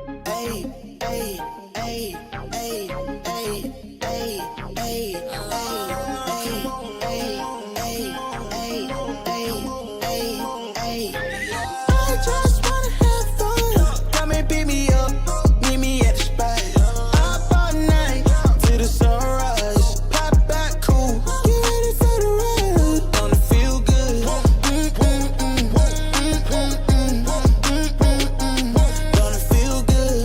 Ay, ay, ay, ay, ay, ay, ay, I just wanna have fun. Come and pick me up, meet me at the spot. Up all night till the sunrise. Pop back cool, get ready for the ride. Don't it feel good? Don't it feel good?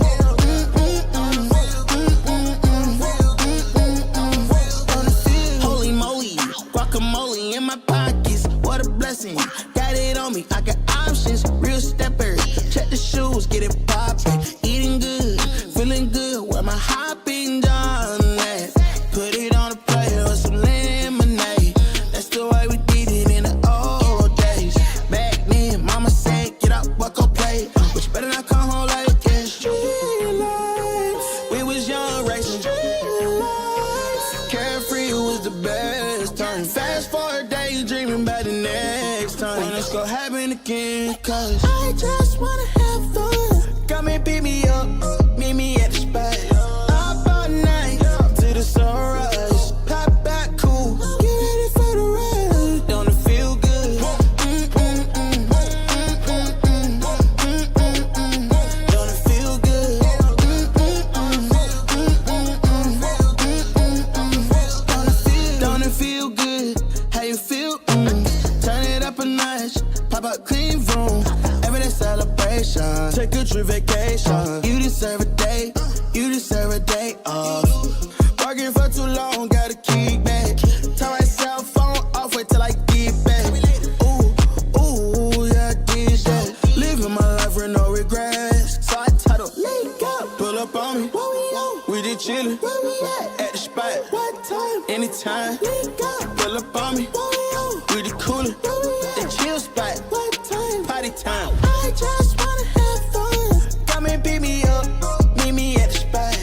Don't it feel? Holy moly, guacamole in my pockets. What a blessing. Got it on me, I got options, real stepper. Check the shoes, get it poppin'. Eating good, feeling good, where my hopping done at. Put it on a plate with some lemonade. That's the way we did it in the old days. Back then, mama said, get up, walk on play. But you better not come home late, yeah. Street life, we was young racing. Street life, carefree was the best time. Fast forward days, dreaming about the next time. When it's gonna happen again, cause I just wanna have fun. Come and pick me up, meet me at the spot. Up all night till the sunrise. Pop back cool, get ready for the ride. Don't it feel good? Don't it feel good? Don't it feel good? How you feel? Turn it up a notch, pop out clean room. Everyday celebration, take a true vacation. You deserve a day, you deserve a day off. Working for too long, gotta keep back. Turn my cell phone off, wait till I get back. Ooh, yeah, I did that. Living my life with no regrets. So I titled, link up, pull up on me. What we on? We did chillin', where we at the spot. What time? Anytime, link up, pull up on me. What we on? We the coolin', the chill spot. What time? Party time. I just wanna have fun. Come and pick me up, meet me at the spot.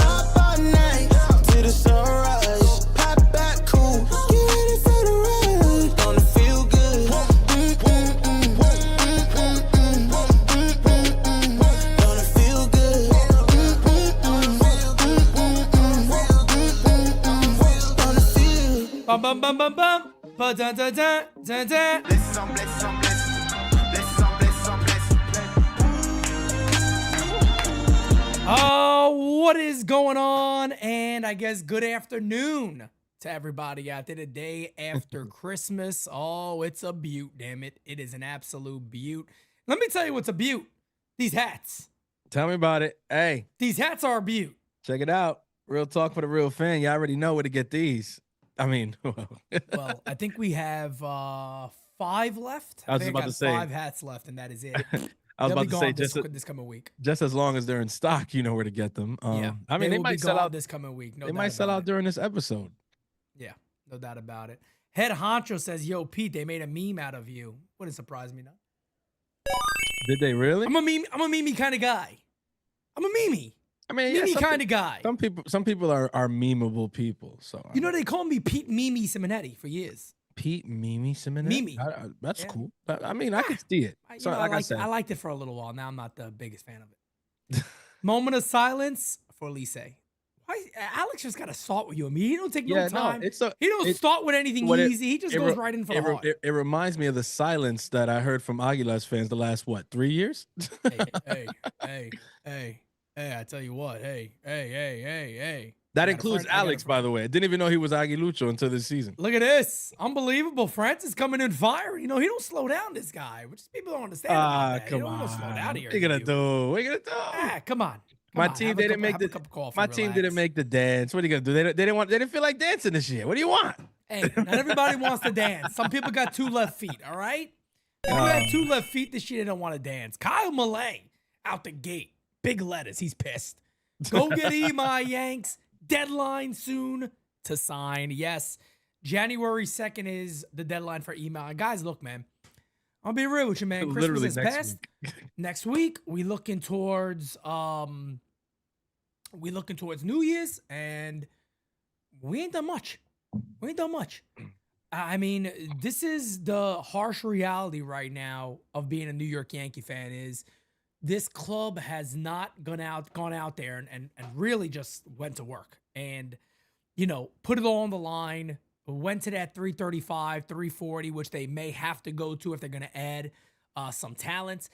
Up all night till the sunrise. Pop back cool, get ready for the ride. Don't it feel good? Don't it feel good? Don't it feel? Bum bum bum bum bum. Ba dun dun dun dun dun. Oh, what is going on? And I guess good afternoon to everybody out there. The day after Christmas. Oh, it's a beaut, damn it. It is an absolute beaut. Let me tell you what's a beaut. These hats. Tell me about it. Hey, These hats are a beaut. check it out. Real talk for the real fan. You already know where to get these. I mean, Well, I think we have 5 left. I was think about got to say. 5 hats left, and that is it. I was They'll about be to say gone this coming week. just as long as they're in stock, you know where to get them. Yeah, I mean, they will might be sell gone out. this coming week. No They doubt might sell about out it. during this episode. Yeah, no doubt about it. Head Honcho says, "Yo, Pete, they made a meme out of you." Wouldn't surprise me, no. Did they really? I'm a meme kind of guy. I'm a meme. I mean, yeah, Meme some, kind of guy. some people are memeable people. So You know, they call me Pete Mimi Simonetti for years. Pete Mimi Simonetti? Mimi. That's Yeah. cool. I mean, I can see it. You So, know, like I said, I liked it for a little while. Now I'm not the biggest fan of it. Moment of silence for Lise. Why Alex just got to start with you and me? He don't take no time. He don't start with anything easy. He just goes right in for the heart. It reminds me of the silence that I heard from Aguilar's fans the last 3 years? Hey, I tell you what, hey. That I got a includes friend- I got a Alex, by the way. I didn't even know he was Aguilucho until this season. Look at this. Unbelievable. Francis coming in fire. You know, he don't slow down, this guy, which people don't understand. about that. Come He on. don't slow down here. What you gonna do? What you gonna do? Come on. My team didn't make the dance. What are you gonna do? They didn't feel like dancing this year. What do you want? Hey, not everybody wants to dance. Some people got 2 left feet, all right? If you had 2 left feet this year, they don't want to dance. Kyle Malay out the gate. Big letters. He's pissed. Go get E, my Yanks. Deadline soon to sign. Yes, January 2nd is the deadline for email. Guys, look, man. I'll be real with you, man. Christmas Literally is next past. week. Next week, we looking towards New Year's, and we ain't done much. I mean, this is the harsh reality right now of being a New York Yankee fan is this club has not gone out there and really just went to work and, put it all on the line, went to that 335, 340, which they may have to go to if they're going to add some talents.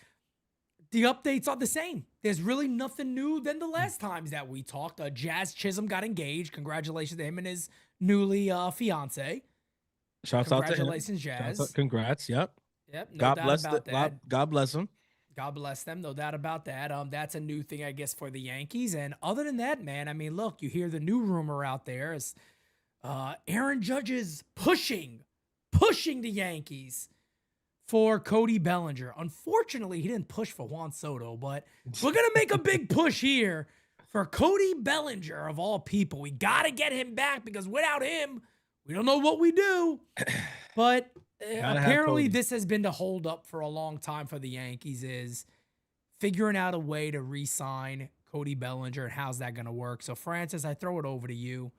The updates are the same. There's really nothing new than the last times that we talked. Jazz Chisholm got engaged. Congratulations to him and his newly fiance. Shouts out to him. Congratulations, Jazz. Congrats. Yep. Yep. No God doubt bless about that. God bless him. God bless them. No doubt about that. That's a new thing, I guess, for the Yankees. And other than that, man, I mean, look, you hear the new rumor out there is Aaron Judge is pushing the Yankees for Cody Bellinger. Unfortunately, he didn't push for Juan Soto, but we're going to make a big push here for Cody Bellinger, of all people. We got to get him back because without him, we don't know what we do. But apparently this has been the holdup for a long time for the Yankees, is figuring out a way to re-sign Cody Bellinger, and how's that going to work? So, Francis, I throw it over to you.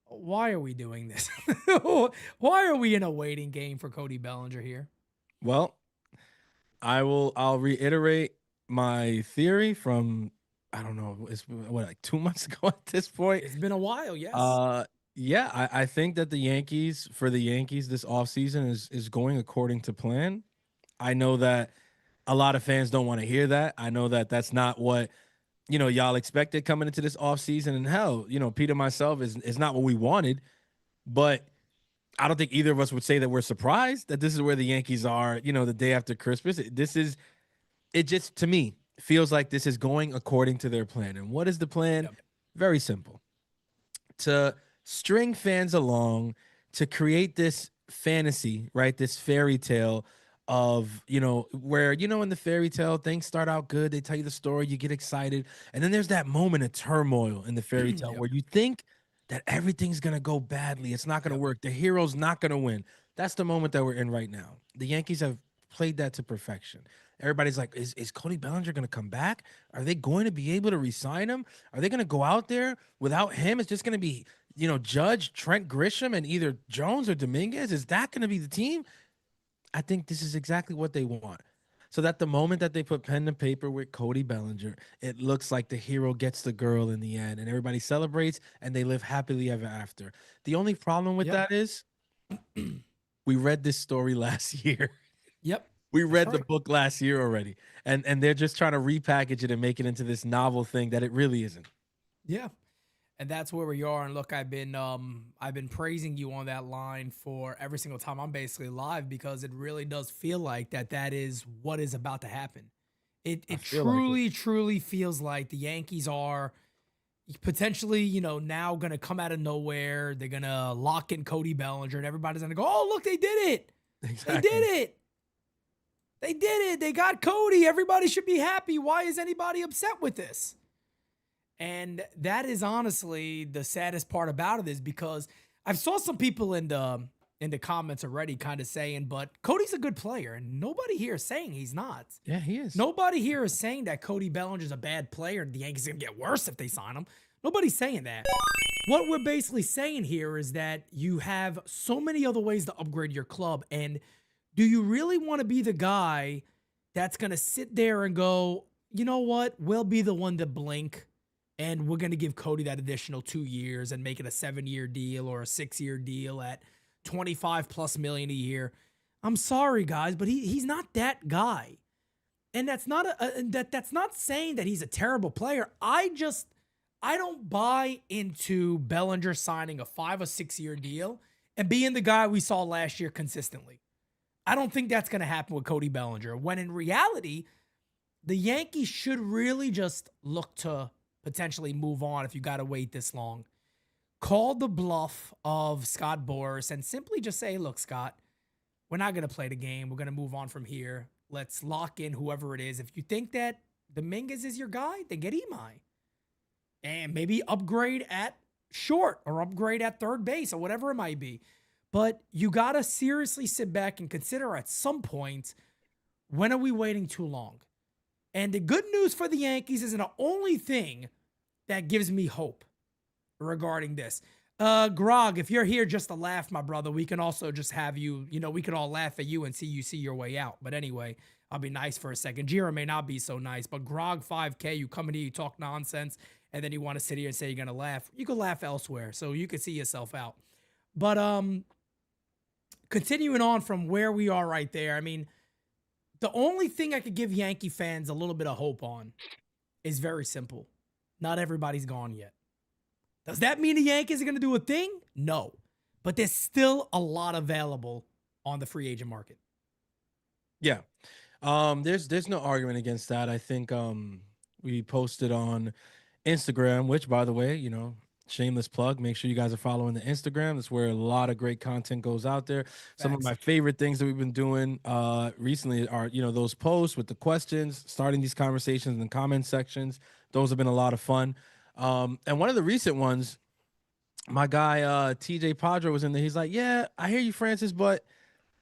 Why are we doing this? Why are we in a waiting game for Cody Bellinger here? Well, I'll reiterate my theory from, I don't know, it's like 2 months ago at this point. It's been a while, yes. Yeah, I think that the Yankees, this offseason is going according to plan. I know that a lot of fans don't want to hear that. I know that that's not what, y'all expected coming into this offseason. And hell, Pete and myself is not what we wanted. But I don't think either of us would say that we're surprised that this is where the Yankees are, the day after Christmas. It just, to me, feels like this is going according to their plan. And what is the plan? Yep. Very simple. To string fans along, to create this fantasy, right? This fairy tale of, where, in the fairy tale, things start out good. They tell you the story, you get excited. And then there's that moment of turmoil in the fairy tale where you think that everything's going to go badly. It's not going to work. The hero's not going to win. That's the moment that we're in right now. The Yankees have played that to perfection. Everybody's like, is Cody Bellinger going to come back? Are they going to be able to re-sign him? Are they going to go out there without him? It's just going to be, Judge, Trent Grisham, and either Jones or Dominguez. Is that going to be the team? I think this is exactly what they want. So that the moment that they put pen to paper with Cody Bellinger, it looks like the hero gets the girl in the end, and everybody celebrates and they live happily ever after. The only problem with that is we read this story last year. Yep. We read the book last year already, and they're just trying to repackage it and make it into this novel thing that it really isn't. Yeah. And that's where we are. And look, I've been praising you on that line for every single time I'm basically live, because it really does feel like that is what is about to happen. It truly feels like the Yankees are potentially, now going to come out of nowhere. They're going to lock in Cody Bellinger, and everybody's going to go, oh, look, they did it. Exactly. They did it. They did it. They got Cody. Everybody should be happy. Why is anybody upset with this? And that is honestly the saddest part about it, is because I've saw some people in the comments already kind of saying, but Cody's a good player, and nobody here is saying he's not. Yeah, he is. Nobody here is saying that Cody Bellinger's a bad player and the Yankees are going to get worse if they sign him. Nobody's saying that. What we're basically saying here is that you have so many other ways to upgrade your club, and do you really want to be the guy that's going to sit there and go, you know what, we'll be the one to blink, and we're going to give Cody that additional 2 years and make it a 7-year deal or a 6-year deal at $25+ million a year? I'm sorry, guys, but he's not that guy. And that's not that's not saying that he's a terrible player. I don't buy into Bellinger signing a 5 or 6 year deal and being the guy we saw last year consistently. I don't think that's going to happen with Cody Bellinger, when in reality, the Yankees should really just look to potentially move on if you got to wait this long. Call the bluff of Scott Boras and simply just say, look, Scott, we're not going to play the game. We're going to move on from here. Let's lock in whoever it is. If you think that Dominguez is your guy, then get Imai. And maybe upgrade at short or upgrade at third base or whatever it might be. But you got to seriously sit back and consider at some point, when are we waiting too long? And the good news for the Yankees is the only thing that gives me hope regarding this. Grog, if you're here just to laugh, my brother, we can also just have you, we can all laugh at you and see you see your way out. But anyway, I'll be nice for a second. Jira may not be so nice, but Grog 5K, you come in here, you talk nonsense, and then you want to sit here and say you're gonna laugh. You can laugh elsewhere, so you can see yourself out. But continuing on from where we are right there, I mean, the only thing I could give Yankee fans a little bit of hope on is very simple. Not everybody's gone yet. Does that mean the Yankees are going to do a thing? No. But there's still a lot available on the free agent market. Yeah. There's no argument against that. I think we posted on Instagram, which, by the way, shameless plug. Make sure you guys are following the Instagram. That's where a lot of great content goes out there. Some of my favorite things that we've been doing recently are, those posts with the questions, starting these conversations in the comment sections. Those have been a lot of fun. And one of the recent ones, my guy TJ Padre was in there. He's like, "Yeah, I hear you, Francis, but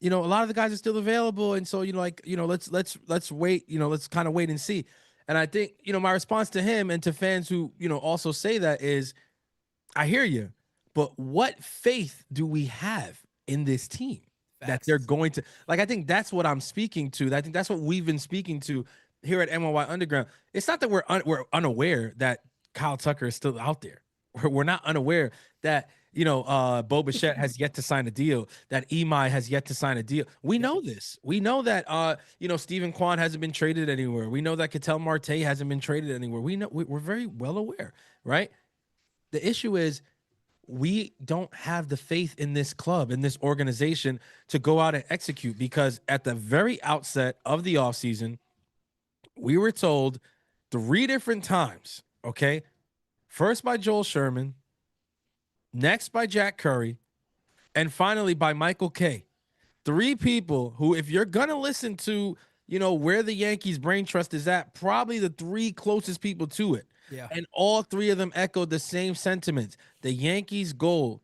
a lot of the guys are still available, and so let's wait. Let's kind of wait and see." And I think my response to him and to fans who also say that is, I hear you, but what faith do we have in this team that they're going to like? I think that's what I'm speaking to. I think that's what we've been speaking to here at NYY Underground. It's not that we're unaware that Kyle Tucker is still out there. We're not unaware that Bo Bichette has yet to sign a deal, that Imai has yet to sign a deal. We know this. We know that Stephen Kwan hasn't been traded anywhere. We know that Ketel Marte hasn't been traded anywhere. We know we're very well aware, right? The issue is we don't have the faith in this club, in this organization, to go out and execute, because at the very outset of the offseason, we were told 3 different times, okay? First by Joel Sherman, next by Jack Curry, and finally by Michael Kay. 3 people who, if you're going to listen to, where the Yankees brain trust is at, probably the 3 closest people to it. Yeah. And all 3 of them echoed the same sentiments. The Yankees' goal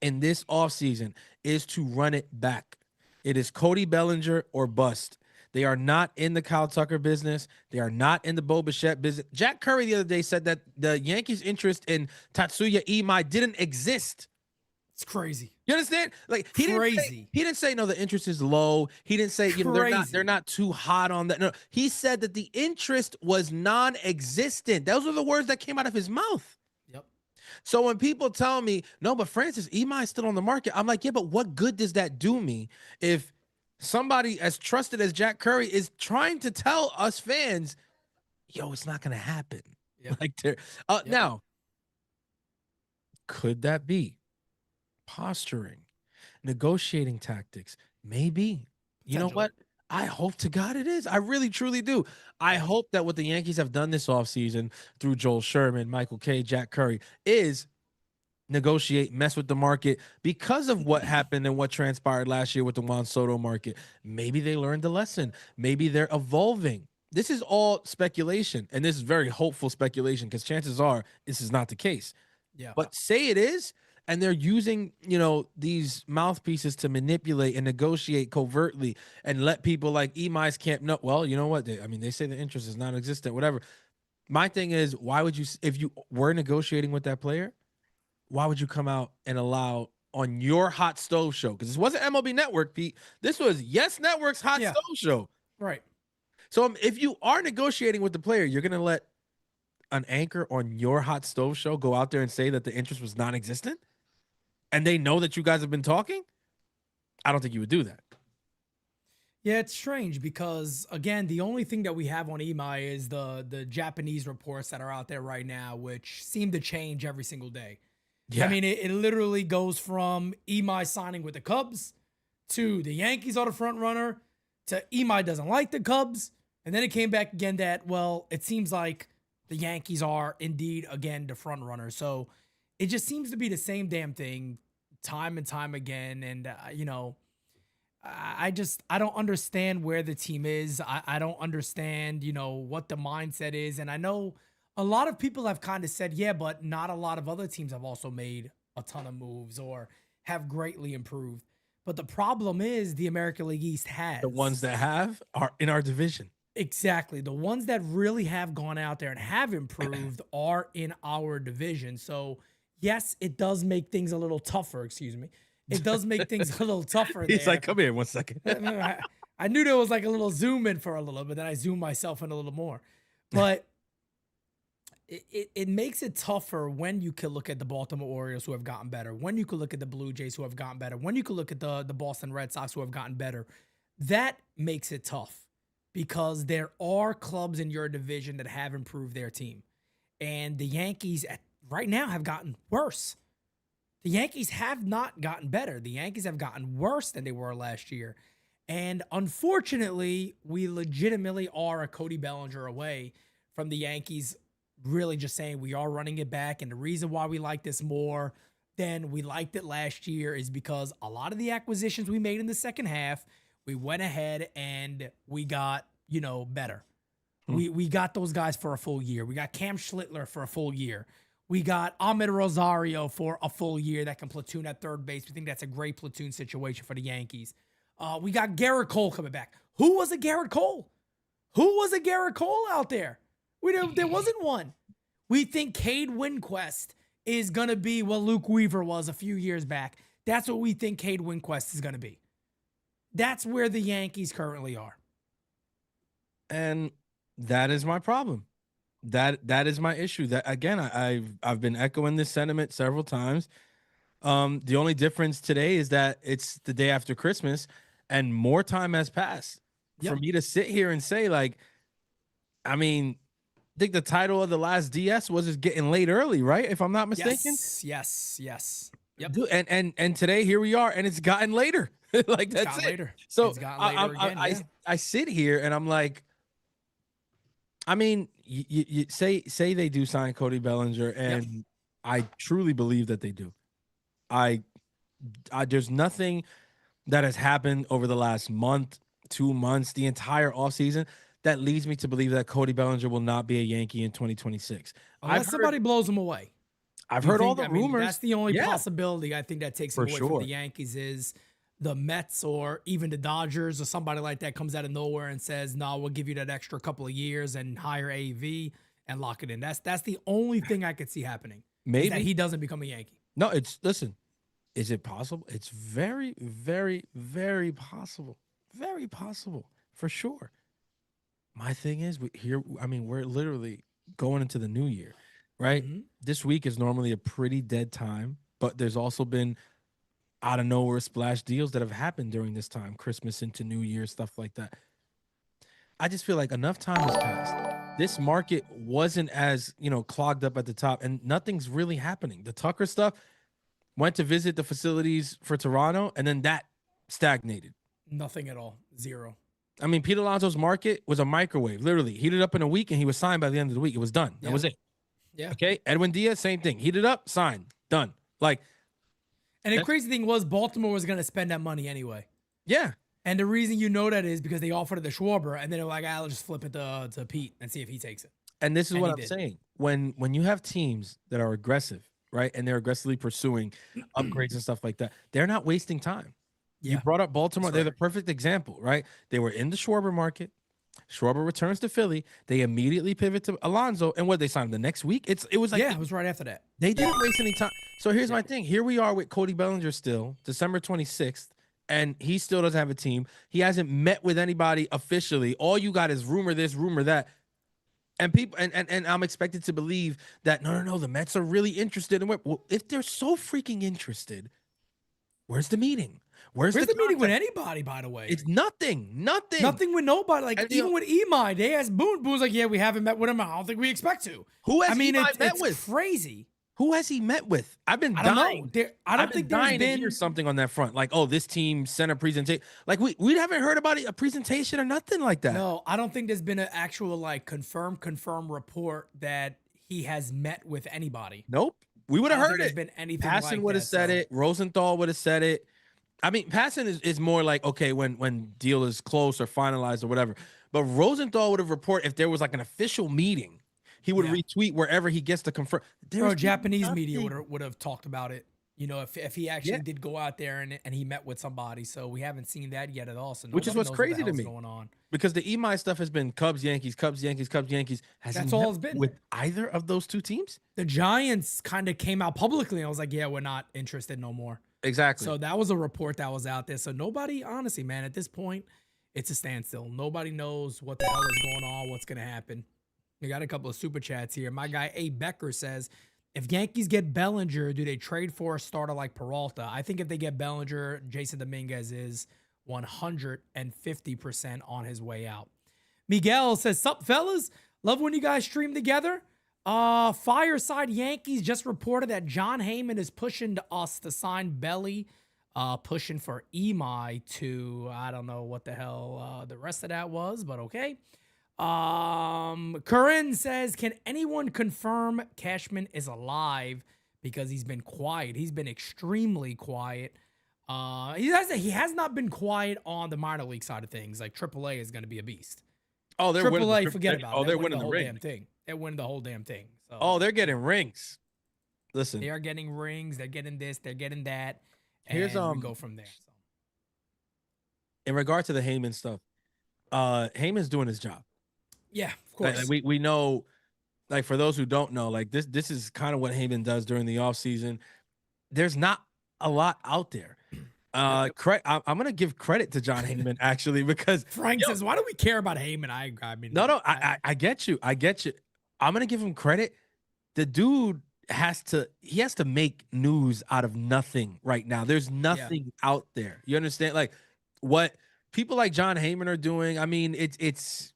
in this offseason is to run it back. It is Cody Bellinger or bust. They are not in the Kyle Tucker business. They are not in the Bo Bichette business. Jack Curry the other day said that the Yankees' interest in Tatsuya Imai didn't exist. It's crazy. You understand? Like he didn't say no, the interest is low. He didn't say they're not too hot on that. No, he said that the interest was non-existent. Those were the words that came out of his mouth. Yep. So when people tell me, no, but Francis, Imai is still on the market, I'm like, yeah, but what good does that do me if somebody as trusted as Jack Curry is trying to tell us fans, yo, it's not going to happen? Yep. Now, could that be posturing, negotiating tactics? Maybe. You know what? I hope to God it is. I really, truly do. I hope that what the Yankees have done this offseason through Joel Sherman, Michael Kay, Jack Curry is negotiate, mess with the market because of what happened and what transpired last year with the Juan Soto market. Maybe they learned the lesson. Maybe they're evolving. This is all speculation, and this is very hopeful speculation because chances are this is not the case. Yeah. But say it is, and they're using, these mouthpieces to manipulate and negotiate covertly and let people like Imai's camp know, well, you know what? They say the interest is non-existent, whatever. My thing is, why would you, if you were negotiating with that player, why would you come out and allow on your hot stove show? Because this wasn't MLB Network, Pete. This was Yes Network's hot stove show. Right. So if you are negotiating with the player, you're going to let an anchor on your hot stove show go out there and say that the interest was non-existent? And they know that you guys have been talking? I don't think you would do that. Yeah, it's strange because, again, the only thing that we have on Imai is the Japanese reports that are out there right now, which seem to change every single day. Yeah. I mean, it literally goes from Imai signing with the Cubs to the Yankees are the front runner to Imai doesn't like the Cubs. And then it came back again that, well, it seems like the Yankees are indeed, again, the front runner. So it just seems to be the same damn thing time and time again. And, I don't understand where the team is. I don't understand, what the mindset is. And I know a lot of people have kind of said, yeah, but not a lot of other teams have also made a ton of moves or have greatly improved. But the problem is the American League East has. The ones that have are in our division. Exactly. The ones that really have gone out there and have improved are in our division. So yes, it does make things a little tougher. Excuse me. It does make things a little tougher He's there. like, come here 1 second. I knew there was like a little zoom in for a little, but then I zoomed myself in a little more. But it makes it tougher when you can look at the Baltimore Orioles who have gotten better, when you can look at the Blue Jays who have gotten better, when you can look at the Boston Red Sox who have gotten better. That makes it tough because there are clubs in your division that have improved their team. And the Yankees right now have gotten worse. The Yankees have not gotten better. The Yankees have gotten worse than they were last year. And unfortunately, we legitimately are a Cody Bellinger away from the Yankees really just saying we are running it back. And the reason why we like this more than we liked it last year is because a lot of the acquisitions we made in the second half, we went ahead and we got, better. We got those guys for a full year. We got Cam Schlittler for a full year. We got Ahmed Rosario for a full year that can platoon at third base. We think that's a great platoon situation for the Yankees. We got Garrett Cole coming back. Who was a Garrett Cole? Who was a Garrett Cole out there? There wasn't one. We think Cade Winquist is going to be what Luke Weaver was a few years back. That's what we think Cade Winquist is going to be. That's where the Yankees currently are. And that is my problem. That is my issue. That again, I've been echoing this sentiment several times. The only difference today is that it's the day after Christmas and more time has passed for me to sit here and say, like, I mean, I think the title of the last DS was just getting late early, right? If I'm not mistaken. Yes. Yep. Dude, and today here we are, and it's gotten later. Like that's it. Later. So it's gotten later again. I sit here and I'm like, I mean, you say they do sign Cody Bellinger, and I truly believe that they do. I there's nothing that has happened over the last month, 2 months, the entire offseason that leads me to believe that Cody Bellinger will not be a Yankee in 2026. Unless somebody blows him away. I've heard all the rumors. That's the only possibility I think that takes him away from the Yankees is the Mets or even the Dodgers or somebody like that comes out of nowhere and says, no, we'll give you that extra couple of years and hire AV and lock it in. That's the only thing I could see happening. Maybe that he doesn't become a Yankee. No, listen, is it possible? It's very, very, very possible. Very possible for sure. My thing is we're literally going into the new year, right? Mm-hmm. This week is normally a pretty dead time, but there's also been out of nowhere splash deals that have happened during this time, Christmas into New Year, stuff like that. I just feel like enough time has passed. This market wasn't as, clogged up at the top, and nothing's really happening. The Tucker stuff went to visit the facilities for Toronto, and then that stagnated. Nothing at all. Zero. I mean, Pete Alonso's market was a microwave, literally. Heated up in a week, and he was signed by the end of the week. It was done. That was it. Yeah. Okay. Edwin Diaz, same thing. Heated up, signed, done. And the crazy thing was Baltimore was going to spend that money anyway. Yeah. And the reason you know that is because they offered it to Schwarber, and then they're like, I'll just flip it to Pete and see if he takes it. And this is what I'm saying. When you have teams that are aggressive, right, and they're aggressively pursuing upgrades and stuff like that, they're not wasting time. Yeah. You brought up Baltimore. They're the perfect example, right? They were in the Schwarber market. Schwarber returns to Philly. They immediately pivot to Alonso. And what, they signed him the next week? It was like, it was right after that. They didn't waste any time. So here's my thing. Here we are with Cody Bellinger still, December 26th, and he still doesn't have a team. He hasn't met with anybody officially. All you got is rumor this, rumor that. And people and I'm expected to believe that no, the Mets are really interested in well, if they're so freaking interested, where's the meeting? Where's the meeting with anybody, by the way? It's nothing. Nothing with nobody. Like, even with Imai, they asked Boone. Boone's like, yeah, we haven't met with him. I don't think we expect to. Who has Imai met with? It's crazy. Who has he met with? I've been dying. I don't think there's been to hear something on that front. Like, oh, this team sent a presentation. Like, we haven't heard about a presentation or nothing like that. No, I don't think there's been an actual, confirmed report that he has met with anybody. Nope. We would have heard it. There's been anything Passan would have said it. Rosenthal would have said it. I mean, Passan is more like, okay, when deal is close or finalized or whatever. But Rosenthal would have reported if there was an official meeting. He would retweet wherever he gets to confirm. Japanese media would have talked about it. if he actually did go out there and he met with somebody. So we haven't seen that yet at all. So Which is nobody what's knows crazy what the to hell's me. going on. Because the Imai stuff has been Cubs, Yankees, Cubs, Yankees, Cubs, Yankees. Has That's he all met it's been. with either of those two teams? The Giants kind of came out publicly and I was like, yeah, we're not interested no more. Exactly. So that was a report that was out there. So nobody, honestly, man, at this point, it's a standstill. Nobody knows what the hell is going on, what's going to happen. We got a couple of super chats here. My guy A. Becker says, if Yankees get Bellinger, do they trade for a starter like Peralta? I think if they get Bellinger, Jason Dominguez is 150% on his way out. Miguel says, sup, fellas? Love when you guys stream together. Fireside Yankees just reported that John Heyman is pushing to us to sign Belly, pushing for Imai to, I don't know what the hell the rest of that was, but okay. Corinne says, can anyone confirm Cashman is alive? Because he's been quiet. He's been extremely quiet. He has not been quiet on the minor league side of things. Like AAA is going to be a beast. Oh, they're AAA, winning. forget about it. They're winning the whole ring. damn thing. They're winning the whole damn thing. So Oh, they're getting rings. Listen, they are getting rings. They're getting this. They're getting that. And Here's, we go from there. So. in regard to the Heyman stuff, Heyman's doing his job. Yeah, of course. We know, like, for those who don't know, like this is kind of what Heyman does during the offseason. There's not a lot out there. I'm gonna give credit to John Heyman actually, because Frank says, why do we care about Heyman? I mean, I get you. I'm gonna give him credit. The dude has to make news out of nothing right now. There's nothing out there. You understand? Like what people like John Heyman are doing. I mean, it's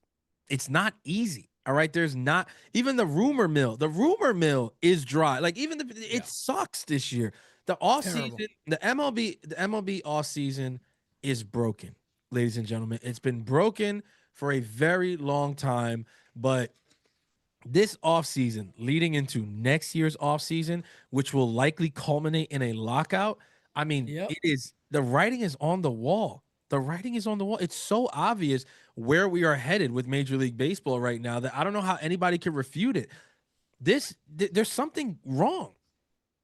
not easy. All right. There's not even the rumor mill. The rumor mill is dry. Like even it sucks this year. The offseason, the MLB offseason is broken, ladies and gentlemen. It's been broken for a very long time, but this offseason leading into next year's offseason, which will likely culminate in a lockout. I mean, it is the writing is on the wall. The writing is on the wall. It's so obvious where we are headed with Major League Baseball right now that I don't know how anybody can refute it. There's something wrong.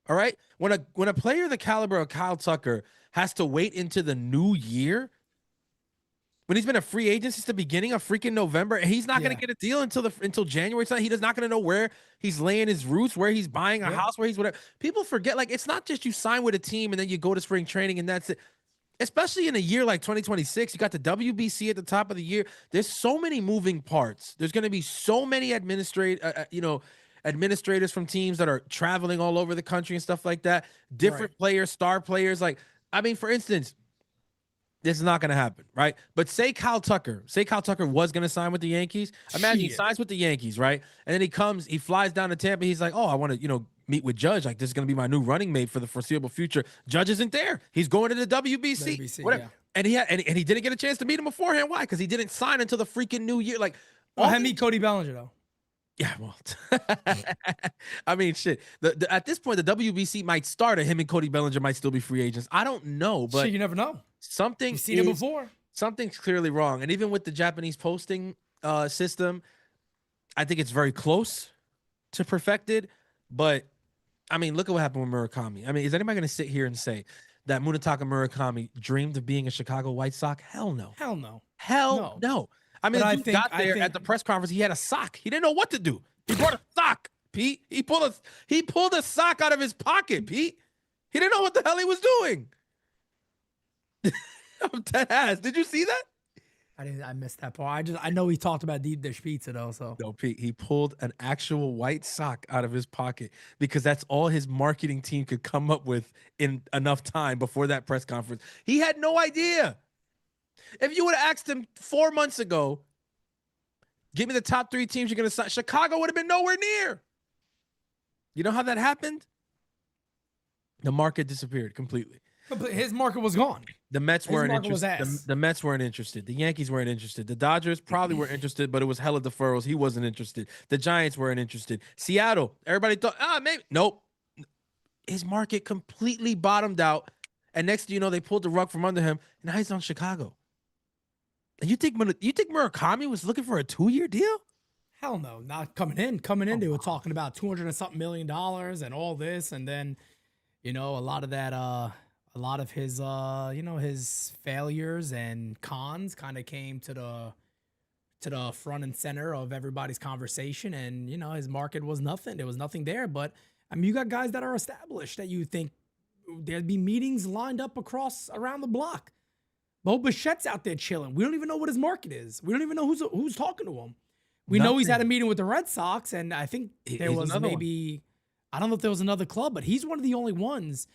All right. When a player the caliber of Kyle Tucker has to wait into the new year, when he's been a free agent since the beginning of freaking November, and he's not going to get a deal until January. He's not going to know where he's laying his roots, where he's buying a house, where he's whatever. People forget, like, it's not just you sign with a team and then you go to spring training and that's it. Especially in a year like 2026, you got the WBC at the top of the year. There's so many moving parts. There's going to be so many administrators from teams that are traveling all over the country and stuff like that. Different players, star players. Like, I mean, for instance, this is not going to happen, right? But say Kyle Tucker was going to sign with the Yankees. Imagine he signs with the Yankees, right? And then he flies down to Tampa. He's like, oh, I want to, meet with Judge. Like, this is going to be my new running mate for the foreseeable future. Judge isn't there. He's going to the WBC. Whatever. Yeah. And he didn't get a chance to meet him beforehand. Why? Because he didn't sign until the freaking new year. Like, I meet Cody Bellinger though. Yeah, well, I mean, shit. At this point, the WBC might start, and him and Cody Bellinger might still be free agents. I don't know, but shit, you never know. You've seen it before. Something's clearly wrong, and even with the Japanese posting system, I think it's very close to perfected. But I mean, look at what happened with Murakami. I mean, is anybody going to sit here and say that Munetaka Murakami dreamed of being a Chicago White Sox? Hell no. Hell no. Hell no. I mean, he got there at the press conference. He had a sock. He didn't know what to do. He brought a sock, Pete. He pulled a sock out of his pocket, Pete. He didn't know what the hell he was doing. I'm dead ass. Did you see that? I missed that part. I know he talked about deep dish pizza though. So no, Pete. He pulled an actual white sock out of his pocket because that's all his marketing team could come up with in enough time before that press conference. He had no idea. If you would have asked him 4 months ago, give me the top 3 teams you're going to sign, Chicago would have been nowhere near. You know how that happened? The market disappeared completely. His market was gone. The Mets weren't interested. The Mets weren't interested. The Yankees weren't interested. The Dodgers probably were interested, but it was hella deferrals. He wasn't interested. The Giants weren't interested. Seattle, everybody thought, maybe. Nope. His market completely bottomed out. And next thing you know, they pulled the rug from under him, and now he's on Chicago. And you think Murakami was looking for a 2-year deal? Hell no, not coming in. They were talking about $200 and something million and all this, and then a lot of that, a lot of his, his failures and cons kind of came to the front and center of everybody's conversation. And, his market was nothing. There was nothing there. But I mean, you got guys that are established that you think there'd be meetings lined up around the block. Bo Bichette's out there chilling. We don't even know what his market is. We don't even know who's talking to him. We know he's had a meeting with the Red Sox, and I think there was maybe, I don't know if there was another club, but he's one of the only ones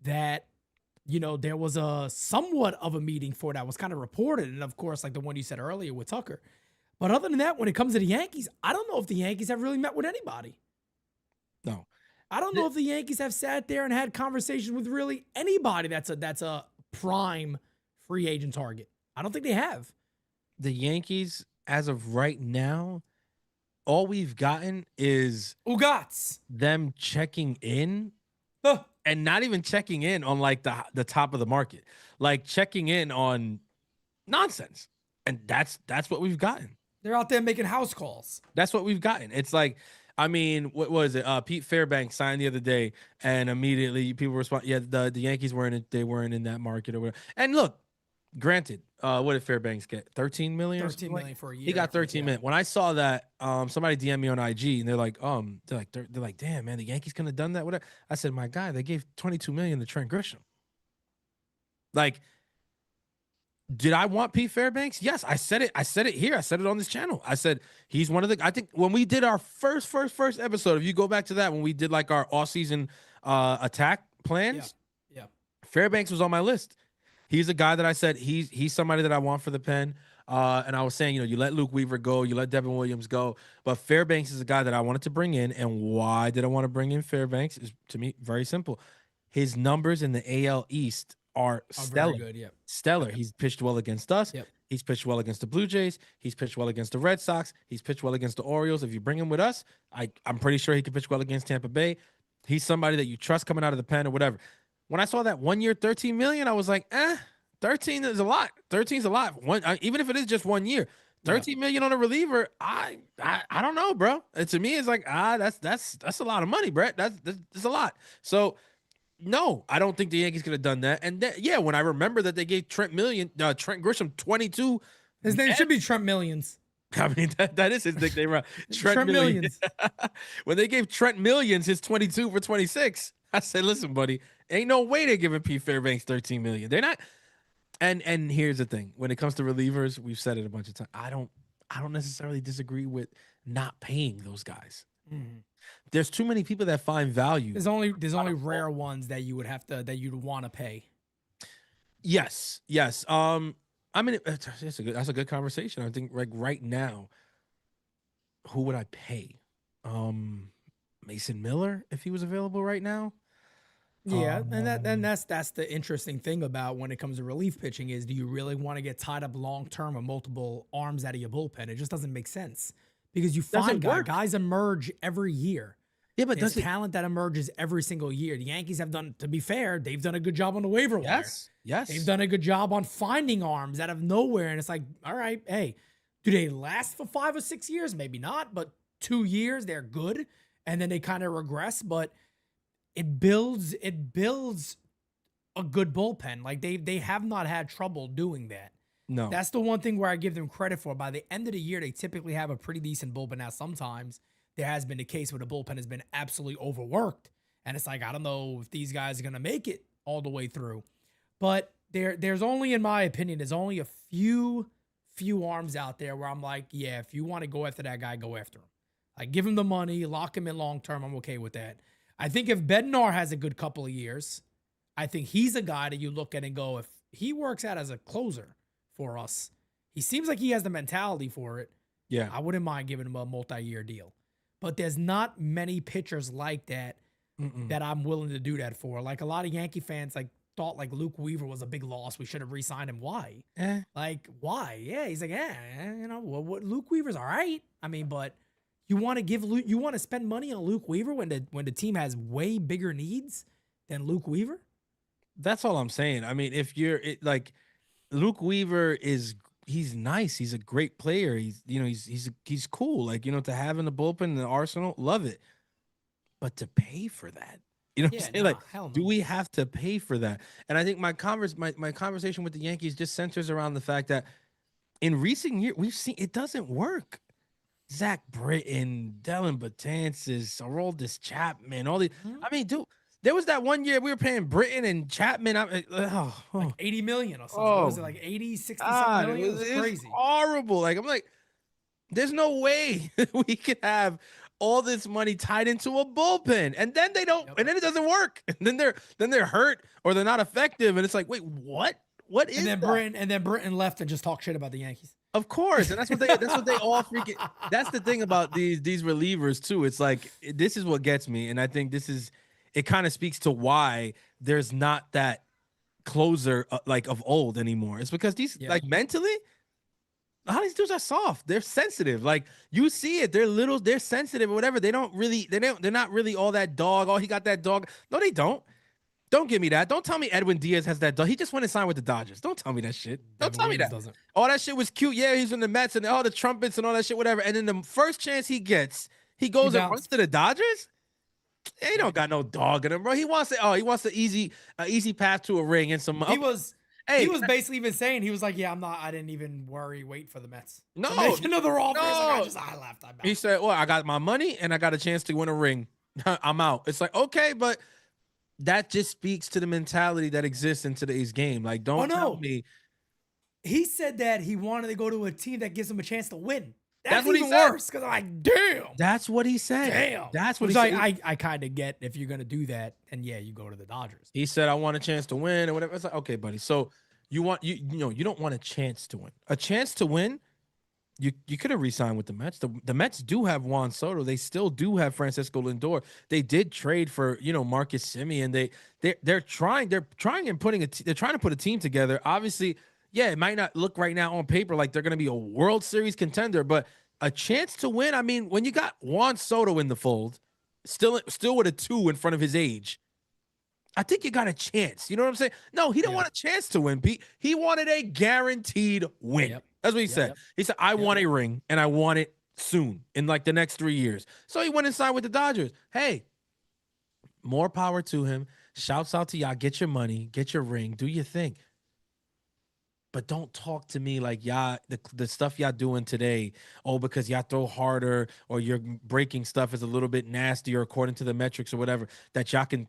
that, there was a somewhat of a meeting for that was kind of reported. And of course, like the one you said earlier with Tucker. But other than that, when it comes to the Yankees, I don't know if the Yankees have really met with anybody. No. I don't know if the Yankees have sat there and had conversations with really anybody that's a prime free agent target. I don't think they have. The Yankees, as of right now, all we've gotten is Ugats. them checking in. And not even checking in on like the top of the market, like checking in on nonsense. And that's what we've gotten. They're out there making house calls. That's what we've gotten. It's like, I mean, what was it? Pete Fairbanks signed the other day, and immediately people respond, yeah, the Yankees they weren't in that market or whatever. And look, granted, what did Fairbanks get? 13 million? 13 million for a year. He got 13 million. When I saw that, somebody DM me on IG and they're like, damn, man, the Yankees couldn't have done that. Whatever. I said, my guy, they gave 22 million to Trent Grisham. Like, did I want Pete Fairbanks? Yes, I said it. I said it here. I said it on this channel. I said he's one of the. I think when we did our first episode, if you go back to that, when we did like our offseason attack plans, yeah, Fairbanks was on my list. He's a guy that I said he's somebody that I want for the pen. And I was saying, you let Luke Weaver go, you let Devin Williams go, but Fairbanks is a guy that I wanted to bring in. And why did I want to bring in Fairbanks? Is to me very simple. His numbers in the AL East are stellar. Very good, yeah. Stellar. He's pitched well against us. Yep. He's pitched well against the Blue Jays. He's pitched well against the Red Sox. He's pitched well against the Orioles. If you bring him with us, I'm pretty sure he could pitch well against Tampa Bay. He's somebody that you trust coming out of the pen or whatever. When I saw that 1 year, 13 million, I was like, 13 is a lot. 13 is a lot. Even if it is just 1 year, 13 million on a reliever, I don't know, bro. And to me, it's like, that's a lot of money, Brett. That's a lot. So no, I don't think the Yankees could have done that. And when I remember that they gave Trent Grisham 22. His name should be Trent Millions. I mean, that is his nickname, right? Trent Millions. When they gave Trent Millions his 22 for 26, I said, listen, buddy, ain't no way they're giving Pete Fairbanks 13 million. They're not. And here's the thing: when it comes to relievers, we've said it a bunch of times. I don't necessarily disagree with not paying those guys. Mm-hmm. There's too many people that find value. There's only rare ones that you'd want to pay. Yes. I mean, that's a good conversation. I think like right now, who would I pay? Mason Miller if he was available right now. Yeah, and that's the interesting thing about when it comes to relief pitching is, do you really want to get tied up long term with multiple arms out of your bullpen? It just doesn't make sense because you find guys emerge every year. Yeah, but there's talent that emerges every single year. The Yankees have done, to be fair, they've done a good job on the waiver wire. Yes. They've done a good job on finding arms out of nowhere, and it's like, all right, hey, do they last for 5 or 6 years? Maybe not, but 2 years they're good, and then they kind of regress, but it builds a good bullpen. Like they have not had trouble doing that. No. That's the one thing where I give them credit for. By the end of the year, they typically have a pretty decent bullpen. Now, sometimes there has been a case where the bullpen has been absolutely overworked. And it's like, I don't know if these guys are going to make it all the way through. But there's only, in my opinion, there's only a few arms out there where I'm like, yeah, if you want to go after that guy, go after him. Like, give him the money, lock him in long term. I'm okay with that. I think if Bednar has a good couple of years, I think he's a guy that you look at and go, if he works out as a closer for us, he seems like he has the mentality for it. Yeah. I wouldn't mind giving him a multi-year deal. But there's not many pitchers like that that I'm willing to do that for. Like, a lot of Yankee fans thought like Luke Weaver was a big loss. We should have re-signed him. Why? Like, why? Yeah, he's like, what Luke Weaver's all right. I mean, but you want to spend money on Luke Weaver when the team has way bigger needs than Luke Weaver? That's all I'm saying. I mean, if you're like Luke Weaver he's nice. He's a great player. He's cool. Like, to have in the bullpen in the arsenal, love it. But to pay for that, You know what Yeah, I'm saying? nah, Like, hell do no. we have to pay for that? And I think my conversation with the Yankees just centers around the fact that in recent years we've seen it doesn't work. Zach Britton, Dylan Betances, Aroldis Chapman, all these. Mhm. I mean, dude, there was that one year we were paying Britton and Chapman. Like 80 million or something. What was Oh, it, like 80, 60 something God, million? It was it was crazy. horrible. Like, I'm like, there's no way we could have all this money tied into a bullpen, and then they don't, Yep. and then it doesn't work, and then they're hurt or they're not effective, and it's like, wait, what? What is that? And then Britain left and just talked shit about the Yankees. Of course, and that's what they all freaking. That's the thing about these relievers too. It's like this is what gets me, and I think this is it. Kind of speaks to why there's not that closer like of old anymore. It's because these Yeah. like mentally, a lot of these dudes are soft. They're sensitive. Like you see it. They're little. They're sensitive or whatever. They don't really. They don't. They're not really all that dog. Oh, he got that dog. No, they don't. Don't give me that. Don't tell me Edwin Diaz has that dog. He just went and signed with the Dodgers. Don't tell me that shit. Don't Devin tell me Williams that. doesn't. All that shit was cute. Yeah, he's in the Mets and all the trumpets and all that shit, whatever. And then the first chance he gets, he goes and runs bounced. to the Dodgers. He don't got no dog in him, bro. He wants the easy path to a ring and some. He was Hey, he was basically even saying, he was like, yeah, I didn't even wait for the Mets. No, to make another offer. He's like, no. I left. I bounced. He said, "Well, I got my money and I got a chance to win a ring. I'm out." It's like, okay, but that just speaks to the mentality that exists in today's game. Like, don't tell me. He said that he wanted to go to a team that gives him a chance to win. That's what he even said. worse, because I'm like, damn. That's what he said. Damn. That's what Which he said. I kind of get, if you're going to do that, and yeah, you go to the Dodgers. He said, "I want a chance to win," or whatever. It's like, okay, buddy. So you don't want a chance to win. A chance to win. You could have re-signed with the Mets. The Mets do have Juan Soto. They still do have Francisco Lindor. They did trade for Marcus Semien. They're trying and they're trying to put a team together. Obviously, yeah, it might not look right now on paper like they're going to be a World Series contender, but a chance to win. I mean, when you got Juan Soto in the fold, still with a 2 in front of his age, I think you got a chance. You know what I'm saying? No, he didn't want a chance to win, Pete. He wanted a guaranteed win. Yep. That's what he said. Yep. He said, I want a ring, and I want it soon, in like the next 3 years. So he went and signed with the Dodgers. Hey, more power to him. Shouts out to y'all. Get your money. Get your ring. Do your thing. But don't talk to me like y'all, the stuff y'all doing today, because y'all throw harder or your breaking stuff is a little bit nastier according to the metrics or whatever, that y'all can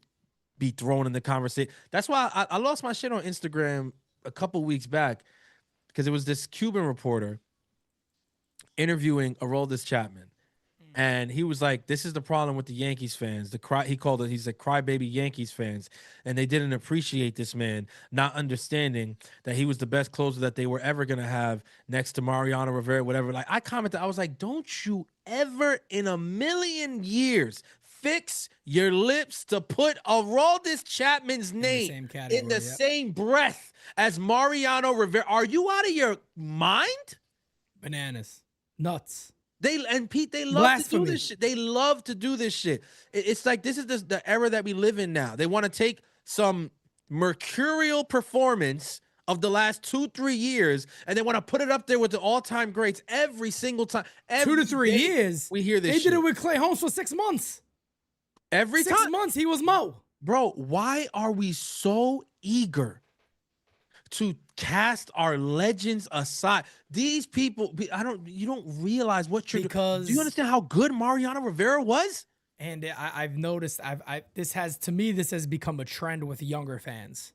be thrown in the conversation. That's why I lost my shit on Instagram a couple weeks back, because it was this Cuban reporter interviewing Aroldis Chapman. And he was like, this is the problem with the Yankees fans. He's like, crybaby Yankees fans. And they didn't appreciate this man, not understanding that he was the best closer that they were ever going to have next to Mariano Rivera, whatever. Like, I commented, I was like, don't you ever in a million years fix your lips to put Aroldis Chapman's name in the same breath as Mariano Rivera. Are you out of your mind? Bananas. Nuts. Pete, they love to do this shit. They love to do this shit. It's like this is the era that we live in now. They want to take some mercurial performance of the last 2-3 years, and they want to put it up there with the all-time greats every single time. 2 to 3 years. We hear this They shit. did it with Clay Holmes for 6 months. Every 6 time. months he was Mo. Bro, why are we so eager to cast our legends aside? These people, you don't realize what you're doing. Do you understand how good Mariano Rivera was? And I've noticed, this has become a trend with younger fans.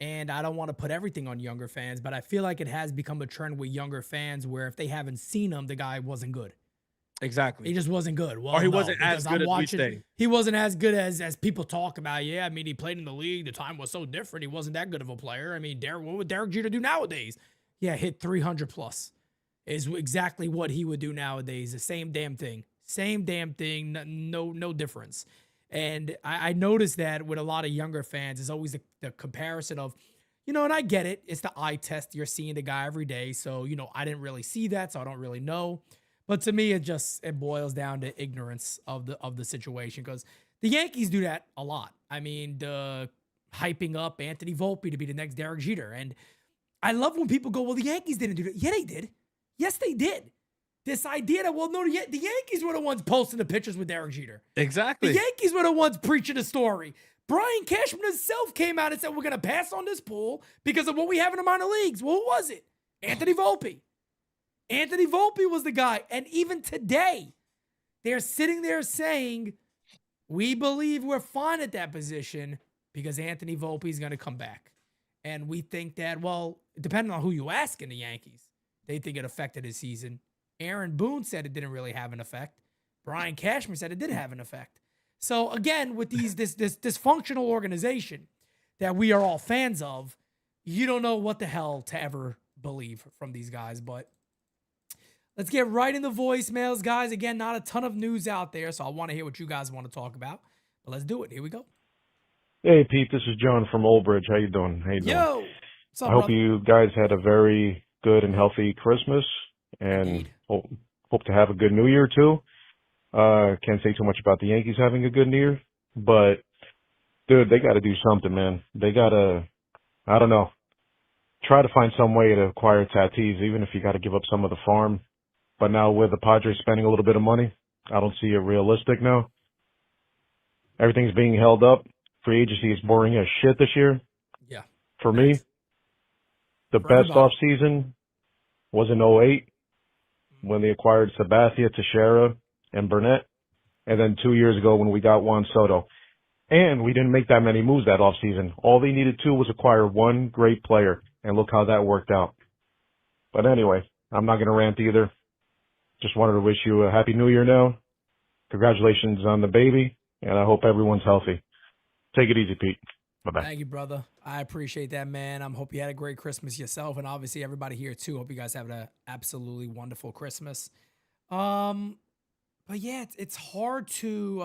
And I don't want to put everything on younger fans, but I feel like it has become a trend with younger fans where if they haven't seen him, the guy wasn't good. Exactly. He just wasn't good. Well, or he wasn't as good as we say. He wasn't as good as people talk about. Yeah, I mean, he played in the league. The time was so different. He wasn't that good of a player. I mean, what would Derek Jeter do nowadays? Yeah, hit 300 plus is exactly what he would do nowadays. The same damn thing. Same damn thing. No difference. And I noticed that with a lot of younger fans, it's always the comparison of, and I get it. It's the eye test. You're seeing the guy every day. So, I didn't really see that, so I don't really know. But to me, it boils down to ignorance of the situation, because the Yankees do that a lot. I mean, the hyping up Anthony Volpe to be the next Derek Jeter. And I love when people go, well, the Yankees didn't do that. Yeah, they did. Yes, they did. This idea that, well, no, the Yankees were the ones posting the pictures with Derek Jeter. Exactly. The Yankees were the ones preaching the story. Brian Cashman himself came out and said, we're going to pass on this pool because of what we have in the minor leagues. Well, who was it? Anthony Volpe. Anthony Volpe was the guy. And even today, they're sitting there saying, we believe we're fine at that position because Anthony Volpe is going to come back. And we think that, well, depending on who you ask in the Yankees, they think it affected his season. Aaron Boone said it didn't really have an effect. Brian Cashman said it did have an effect. So again, with this dysfunctional organization that we are all fans of, you don't know what the hell to ever believe from these guys. But let's get right into voicemails, guys. Again, not a ton of news out there, so I want to hear what you guys want to talk about. But let's do it. Here we go. Hey, Pete, this is John from Old Bridge. How you doing? Yo, what's up, I hope brother? you guys had a very good and healthy Christmas, and Indeed. hope to have a good New Year, too. Can't say too much about the Yankees having a good New Year, but, dude, they got to do something, man. They got to, I don't know, try to find some way to acquire Tatis, even if you got to give up some of the farm. But now with the Padres spending a little bit of money, I don't see it realistic now. Everything's being held up. Free agency is boring as shit this year. Yeah. For me, the For best everybody. offseason was in '08 when they acquired Sabathia, Teixeira, and Burnett. And then 2 years ago when we got Juan Soto. And we didn't make that many moves that offseason. All they needed to was acquire one great player. And look how that worked out. But anyway, I'm not going to rant either. Just wanted to wish you a happy New Year now. Congratulations on the baby. And I hope everyone's healthy. Take it easy, Pete. Bye-bye. Thank you, brother. I appreciate that, man. I hope you had a great Christmas yourself, and obviously everybody here too. Hope you guys have an absolutely wonderful Christmas. But yeah, it's hard to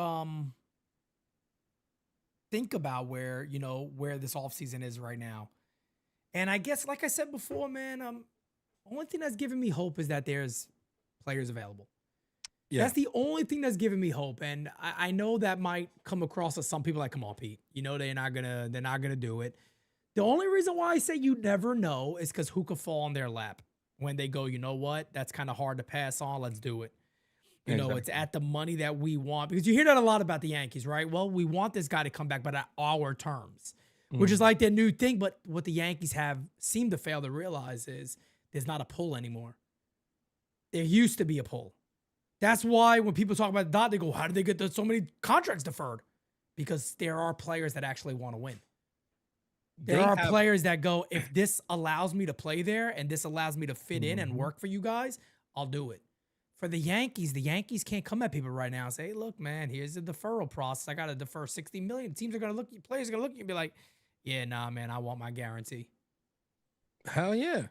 think about where this offseason is right now. And I guess, like I said before, man, only thing that's giving me hope is that there's players available. Yeah. That's the only thing that's giving me hope. And I know that might come across as some people like, come on, Pete. They're not gonna do it. The only reason why I say you never know is because who could fall on their lap when they go, you know what? That's kind of hard to pass on. Let's do it. Exactly. It's at the money that we want. Because you hear that a lot about the Yankees, right? Well, we want this guy to come back, but at our terms, which is like their new thing. But what the Yankees have seemed to fail to realize is there's not a pull anymore. There used to be a pull. That's why when people talk about that, they go, how did they get so many contracts deferred? Because there are players that actually want to win. There are players that go, if this allows me to play there and this allows me to fit in and work for you guys, I'll do it. For the Yankees can't come at people right now and say, hey, look, man, here's the deferral process. I got to defer $60 million. Teams are going to look, players are going to look at you and be like, yeah, nah, man, I want my guarantee. Hell yeah.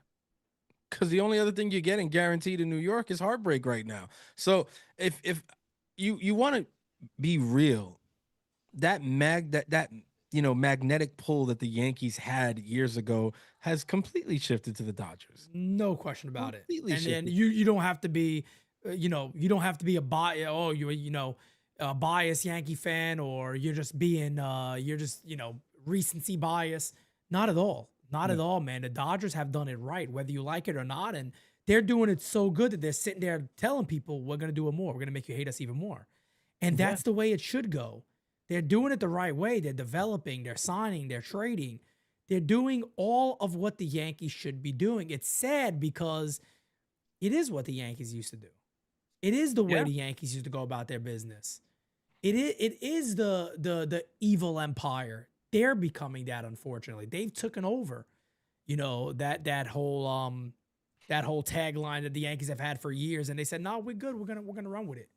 Because the only other thing you're getting guaranteed in New York is heartbreak right now. So if you want to be real, that magnetic pull that the Yankees had years ago has completely shifted to the Dodgers. No question about Completely it. And then shifted. you don't have to be, you don't have to be a a biased Yankee fan, or you're just being recency bias. Not at all. Not at all, man. The Dodgers have done it right, whether you like it or not. And they're doing it so good that they're sitting there telling people, we're going to do it more. We're going to make you hate us even more. And that's the way it should go. They're doing it the right way. They're developing, they're signing, they're trading. They're doing all of what the Yankees should be doing. It's sad because it is what the Yankees used to do. It is the way the Yankees used to go about their business. It is the evil empire. They're becoming that, unfortunately. They've taken over, that whole tagline that the Yankees have had for years, and they said, "No, we're good. We're gonna run with it.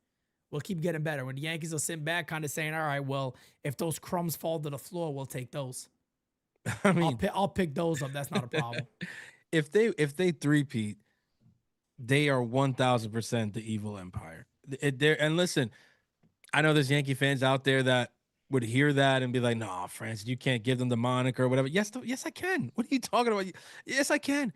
We'll keep getting better." When the Yankees will sit back, kind of saying, "All right, well, if those crumbs fall to the floor, we'll take those. I mean, I'll pick those up. That's not a problem." if they three-peat, they are 1,000% the evil empire. And listen, I know there's Yankee fans out there that would hear that and be like, "No, Francis, you can't give them the moniker or whatever." Yes, I can. What are you talking about? Yes, I can.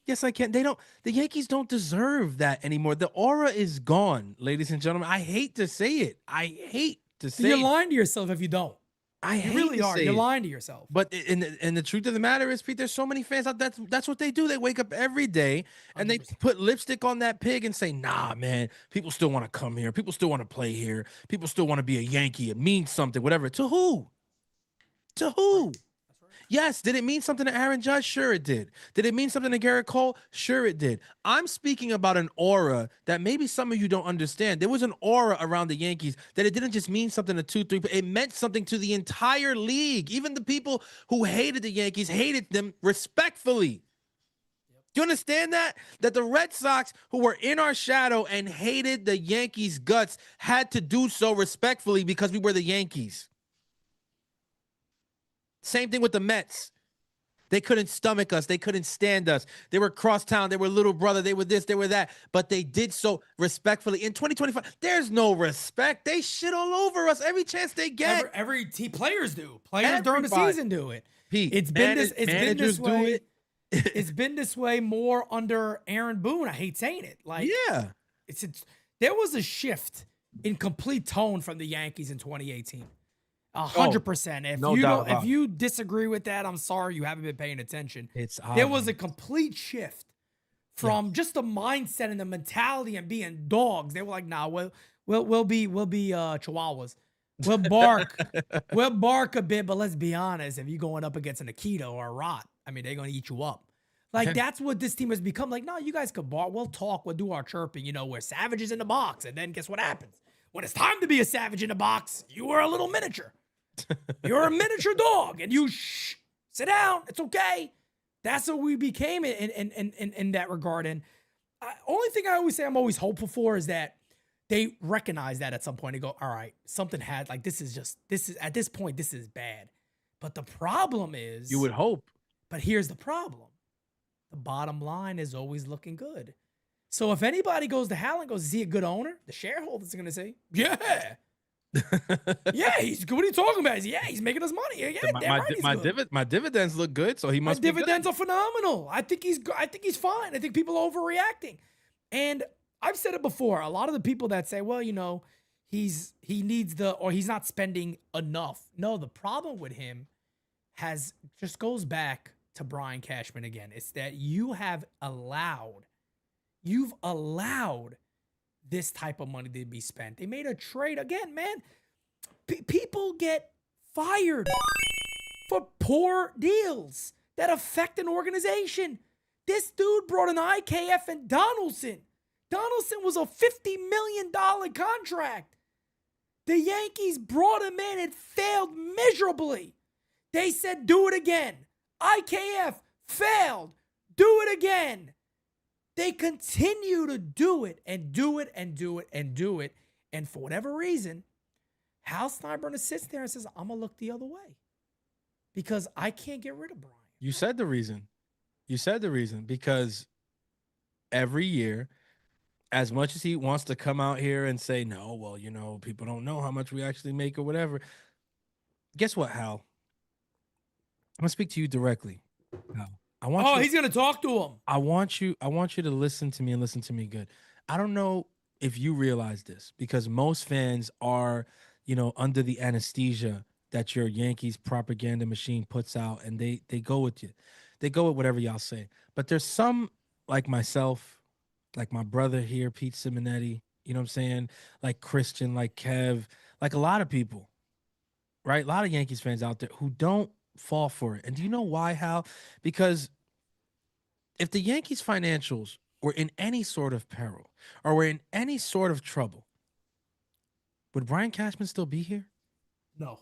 Yes, I can. The Yankees don't deserve that anymore. The aura is gone, ladies and gentlemen. I hate to say it. I hate to say You're it. lying to yourself if you don't. I You hate really to are. say You're it, lying to yourself. but and the truth of the matter is, Pete, there's so many fans out there. That's what they do. They wake up every day and they 100%. put lipstick on that pig and say, "Nah, man, people still want to come here. People still want to play here. People still want to be a Yankee. It means something, whatever." To who? To who? That's right. Yes. Did it mean something to Aaron Judge? Sure, it did. Did it mean something to Garrett Cole? Sure, it did. I'm speaking about an aura that maybe some of you don't understand. There was an aura around the Yankees that it didn't just mean something to 2, 3, but it meant something to the entire league. Even the people who hated the Yankees hated them respectfully. Do you understand that? That the Red Sox, who were in our shadow and hated the Yankees' guts, had to do so respectfully because we were the Yankees. Same thing with the Mets. They couldn't stomach us. They couldn't stand us. They were crosstown. They were little brother. They were this, they were that. But they did so respectfully. In 2025, there's no respect. They shit all over us every chance they get. Every team players do. Players during the Everybody. season do it. Pete, It's been this managers do way. it. It's been this way more under Aaron Boone. I hate saying it. Like Yeah. there was a shift in complete tone from the Yankees in 2018. 100%. If no you doubt don't, about if you disagree with that, I'm sorry you haven't been paying attention. It's There was a obvious. complete shift from just the mindset and the mentality and being dogs. They were like, nah, we'll be chihuahuas. We'll bark a bit, but let's be honest. If you're going up against an Akita or a Rot, I mean, they're gonna eat you up. Like that's what this team has become. Like, no, you guys could bark. We'll talk. We'll do our chirping. You know, we're savages in the box. And then guess what happens? When it's time to be a savage in the box, you are a little miniature. You're a miniature dog, and you sit down. It's okay. That's what we became in that regard. And only thing I always say I'm always hopeful for is that they recognize that at some point. They go, all right, something had like this is at this point this is bad. But the problem is, You would hope. but here's the problem: the bottom line is always looking good. So if anybody goes to Hal and goes, is he a good owner? The shareholders are going to say, yeah. Yeah, he's good. What are you talking about? He's making us money. Yeah, My dividends look good, so he my must be dividends good. are phenomenal. I think he's fine. I think people are overreacting. And I've said it before. A lot of the people that say, well, you know, he needs or he's not spending enough. No, the problem with him just goes back to Brian Cashman again. It's that you've allowed this type of money to be spent. They made a trade again, man. People get fired for poor deals that affect an organization. This dude brought in IKF and Donaldson. Donaldson was a $50 million contract. The Yankees brought him in. It failed miserably. They said, do it again. IKF failed. Do it again. They continue to do it and do it and do it and do it. And for whatever reason, Hal Steinbrenner sits there and says, I'm going to look the other way because I can't get rid of Brian. You said the reason. Because every year, as much as he wants to come out here and say, no, well, you know, people don't know how much we actually make or whatever. Guess what, Hal? I'm going to speak to you directly, Hal. He's going to talk to him. I want you to listen to me and listen to me good. I don't know if you realize this because most fans are, you know, under the anesthesia that your Yankees propaganda machine puts out, and they go with you. They go with whatever y'all say. But there's some like myself, like my brother here, Pete Simonetti, you know what I'm saying? Like Christian, like Kev, like a lot of people, right? A lot of Yankees fans out there who don't fall for it. And do you know why, Hal? Because if the Yankees financials were in any sort of peril or were in any sort of trouble, would Brian Cashman still be here? No.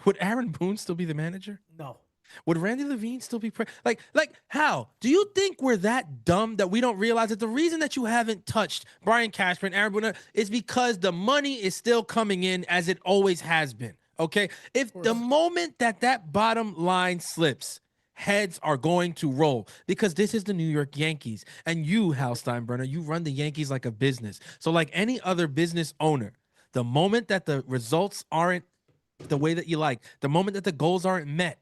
Would Aaron Boone still be the manager? No. Would Randy Levine still be like how? Do you think we're that dumb that we don't realize that the reason that you haven't touched Brian Cashman, Aaron Boone is because the money is still coming in as it always has been? Okay, if the moment that bottom line slips, heads are going to roll because this is the New York Yankees. And you, Hal Steinbrenner, you run the Yankees like a business. So like any other business owner, the moment that the results aren't the way that you like, the moment that the goals aren't met,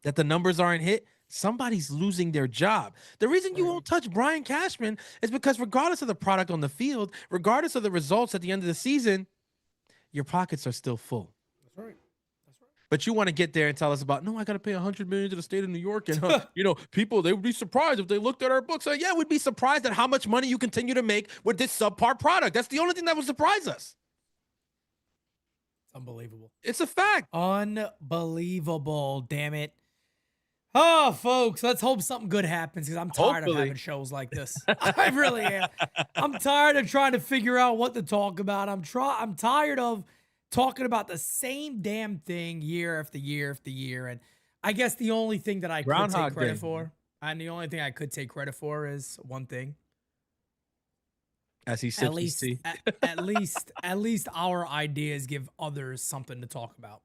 that the numbers aren't hit, somebody's losing their job. The reason you won't touch Brian Cashman is because regardless of the product on the field, regardless of the results at the end of the season, your pockets are still full. That's right. But you want to get there and tell us about, no, I got to pay $100 million to the state of New York. And, people, they would be surprised if they looked at our books. So, yeah, we'd be surprised at how much money you continue to make with this subpar product. That's the only thing that would surprise us. It's unbelievable. It's a fact. Unbelievable. Damn it. Oh, folks, let's hope something good happens because I'm tired of having shows like this. I really am. I'm tired of trying to figure out what to talk about. I'm tired of talking about the same damn thing year after year after year. And I guess the only thing that I could take credit for, and the only thing I could take credit for is one thing. As he sips his tea. At least our ideas give others something to talk about.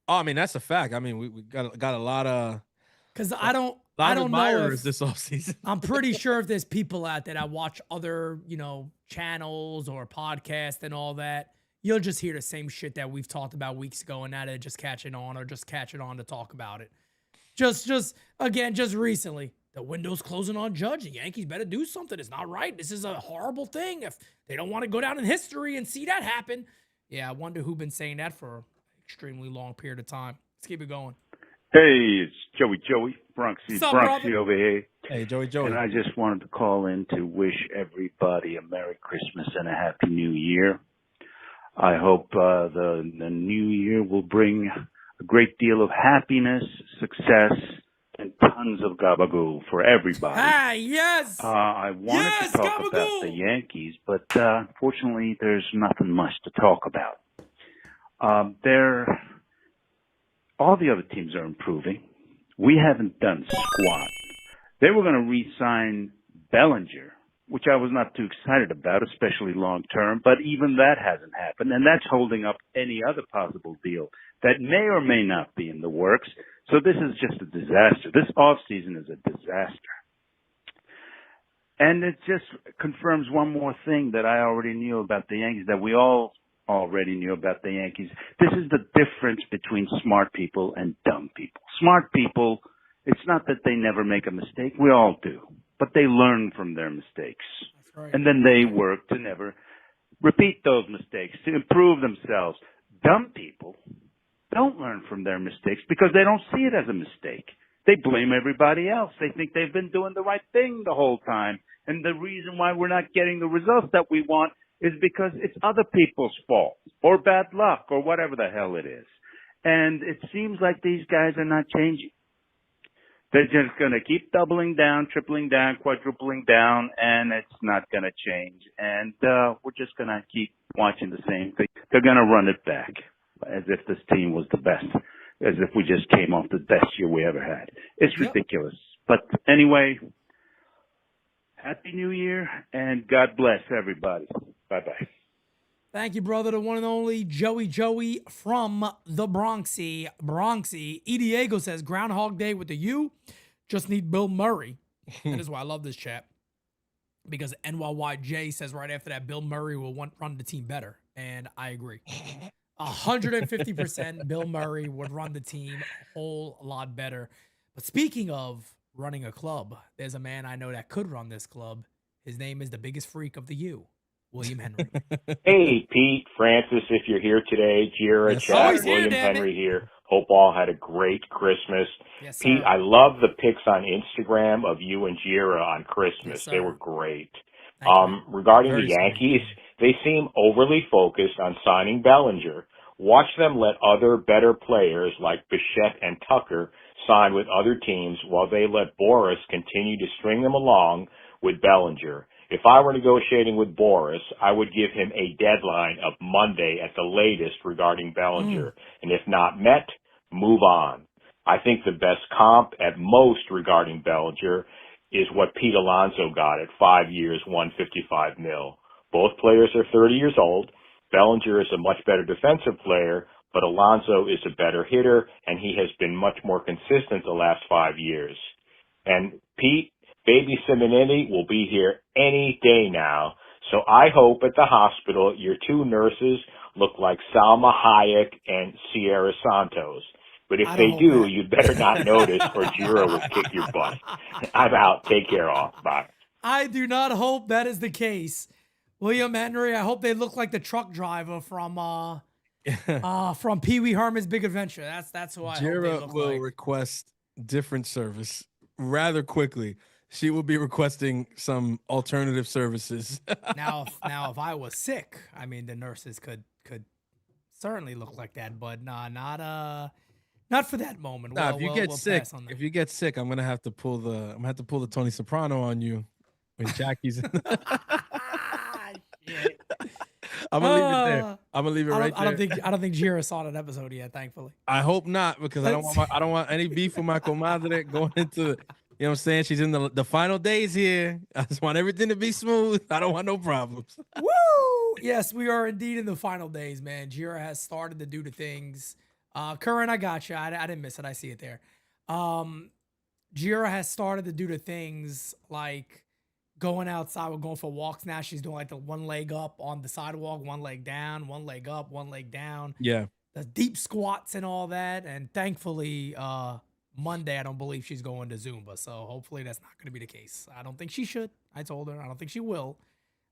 Oh, I mean, that's a fact. I mean, we got a lot of because I don't know if this offseason. I'm pretty sure if there's people out there that watch other, channels or podcasts and all that, you'll just hear the same shit that we've talked about weeks ago, and now they're just catching on to talk about it. Just recently, the window's closing on Judge. The Yankees better do something. It's not right. This is a horrible thing. If they don't want to go down in history and see that happen, yeah, I wonder who's been saying that for an extremely long period of time. Let's keep it going. Hey, it's Joey, Bronxy over here. Hey, Joey. And I just wanted to call in to wish everybody a Merry Christmas and a Happy New Year. I hope the new year will bring a great deal of happiness, success, and tons of gabagool for everybody. Ah, yes! I wanted to talk about the Yankees, but unfortunately there's nothing much to talk about. All the other teams are improving. We haven't done squat. They were going to re-sign Bellinger, which I was not too excited about, especially long term, but even that hasn't happened, and that's holding up any other possible deal that may or may not be in the works. So this is just a disaster. This offseason is a disaster. And it just confirms one more thing that I already knew about the Yankees, that we all already knew about the Yankees. This is the difference between smart people and dumb people. Smart people, it's not that they never make a mistake. We all do. But they learn from their mistakes. That's right. And then they work to never repeat those mistakes, to improve themselves. Dumb people don't learn from their mistakes because they don't see it as a mistake. They blame everybody else. They think they've been doing the right thing the whole time. And the reason why we're not getting the results that we want is because it's other people's fault or bad luck or whatever the hell it is. And it seems like these guys are not changing. They're just going to keep doubling down, tripling down, quadrupling down, and it's not going to change. And we're just going to keep watching the same thing. They're going to run it back as if this team was the best, as if we just came off the best year we ever had. It's ridiculous. But anyway, Happy New Year, and God bless everybody. Bye-bye. Thank you, brother. The one and only Joey from the Bronxy. E. Diego says, Groundhog Day with the U. Just need Bill Murray. That is why I love this chat. Because NYYJ says right after that, Bill Murray will run the team better. And I agree. 150% Bill Murray would run the team a whole lot better. But speaking of running a club, there's a man I know that could run this club. His name is the biggest freak of the U. William Henry. Hey, Pete, Francis, if you're here today, Jira, Chad, William Henry here. Hope all had a great Christmas. Yes, sir. Pete, I love the pics on Instagram of you and Jira on Christmas. Yes, they were great. Very Regarding the Yankees, they seem overly focused on signing Bellinger. Watch them let other better players like Bichette and Tucker sign with other teams while they let Boris continue to string them along with Bellinger. If I were negotiating with Boris, I would give him a deadline of Monday at the latest regarding Bellinger. And if not met, move on. I think the best comp at most regarding Bellinger is what Pete Alonso got at 5 years, $155 million. Both players are 30 years old. Bellinger is a much better defensive player, but Alonso is a better hitter, and he has been much more consistent the last 5 years. And Pete, Baby Simonetti will be here any day now. So I hope at the hospital your two nurses look like Salma Hayek and Sierra Santos. But if they do, you better not notice or Jira will kick your butt. I'm out. Take care. Off. Bye. I do not hope that is the case. William Henry, I hope they look like the truck driver from from Pee Wee Herman's Big Adventure. That's who I hope they Jira look will like. request different service rather quickly. She will be requesting some alternative services. Now, if I was sick, I mean, the nurses could certainly look like that, but nah, not for that moment. Nah, if you get we'll sick, pass on that. if you get sick, I'm gonna have to pull the Tony Soprano on you when Jackie's in. Shit. I'm gonna leave it there. I'm gonna leave it right there. I don't think Jira saw that episode yet, thankfully. I hope not, because I don't want any beef with my comadre going into the, you know what I'm saying? She's in the final days here. I just want everything to be smooth. I don't want no problems. Woo! Yes, we are indeed in the final days, man. Jira has started to do the things. Curran, I got you. I didn't miss it. I see it there. Jira has started to do the things like going outside. We're going for walks now. She's doing like the one leg up on the sidewalk, one leg down, one leg up, one leg down. Yeah. The deep squats and all that. And thankfully, Monday, I don't believe she's going to Zumba. So hopefully that's not going to be the case. I don't think she should. I told her. I don't think she will.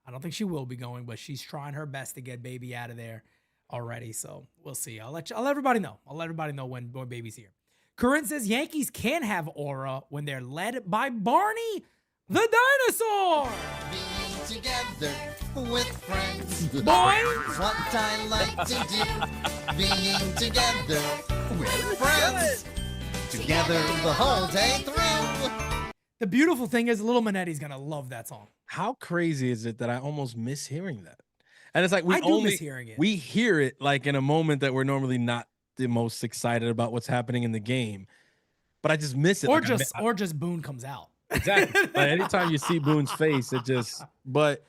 I don't think she will be going, but she's trying her best to get baby out of there already. So we'll see. I'll let everybody know. I'll let everybody know when baby's here. Corinne says Yankees can have aura when they're led by Barney the dinosaur. Being together with friends. Boys. What I like to do. Being together with friends. Together the whole day through. The beautiful thing is Little Manetti's going to love that song. How crazy is it that I almost miss hearing that? And it's like we I do miss hearing it. We hear it like in a moment that we're normally not the most excited about what's happening in the game, but I just miss it. Or like or just Boone comes out. Exactly. Like anytime you see Boone's face, it just. But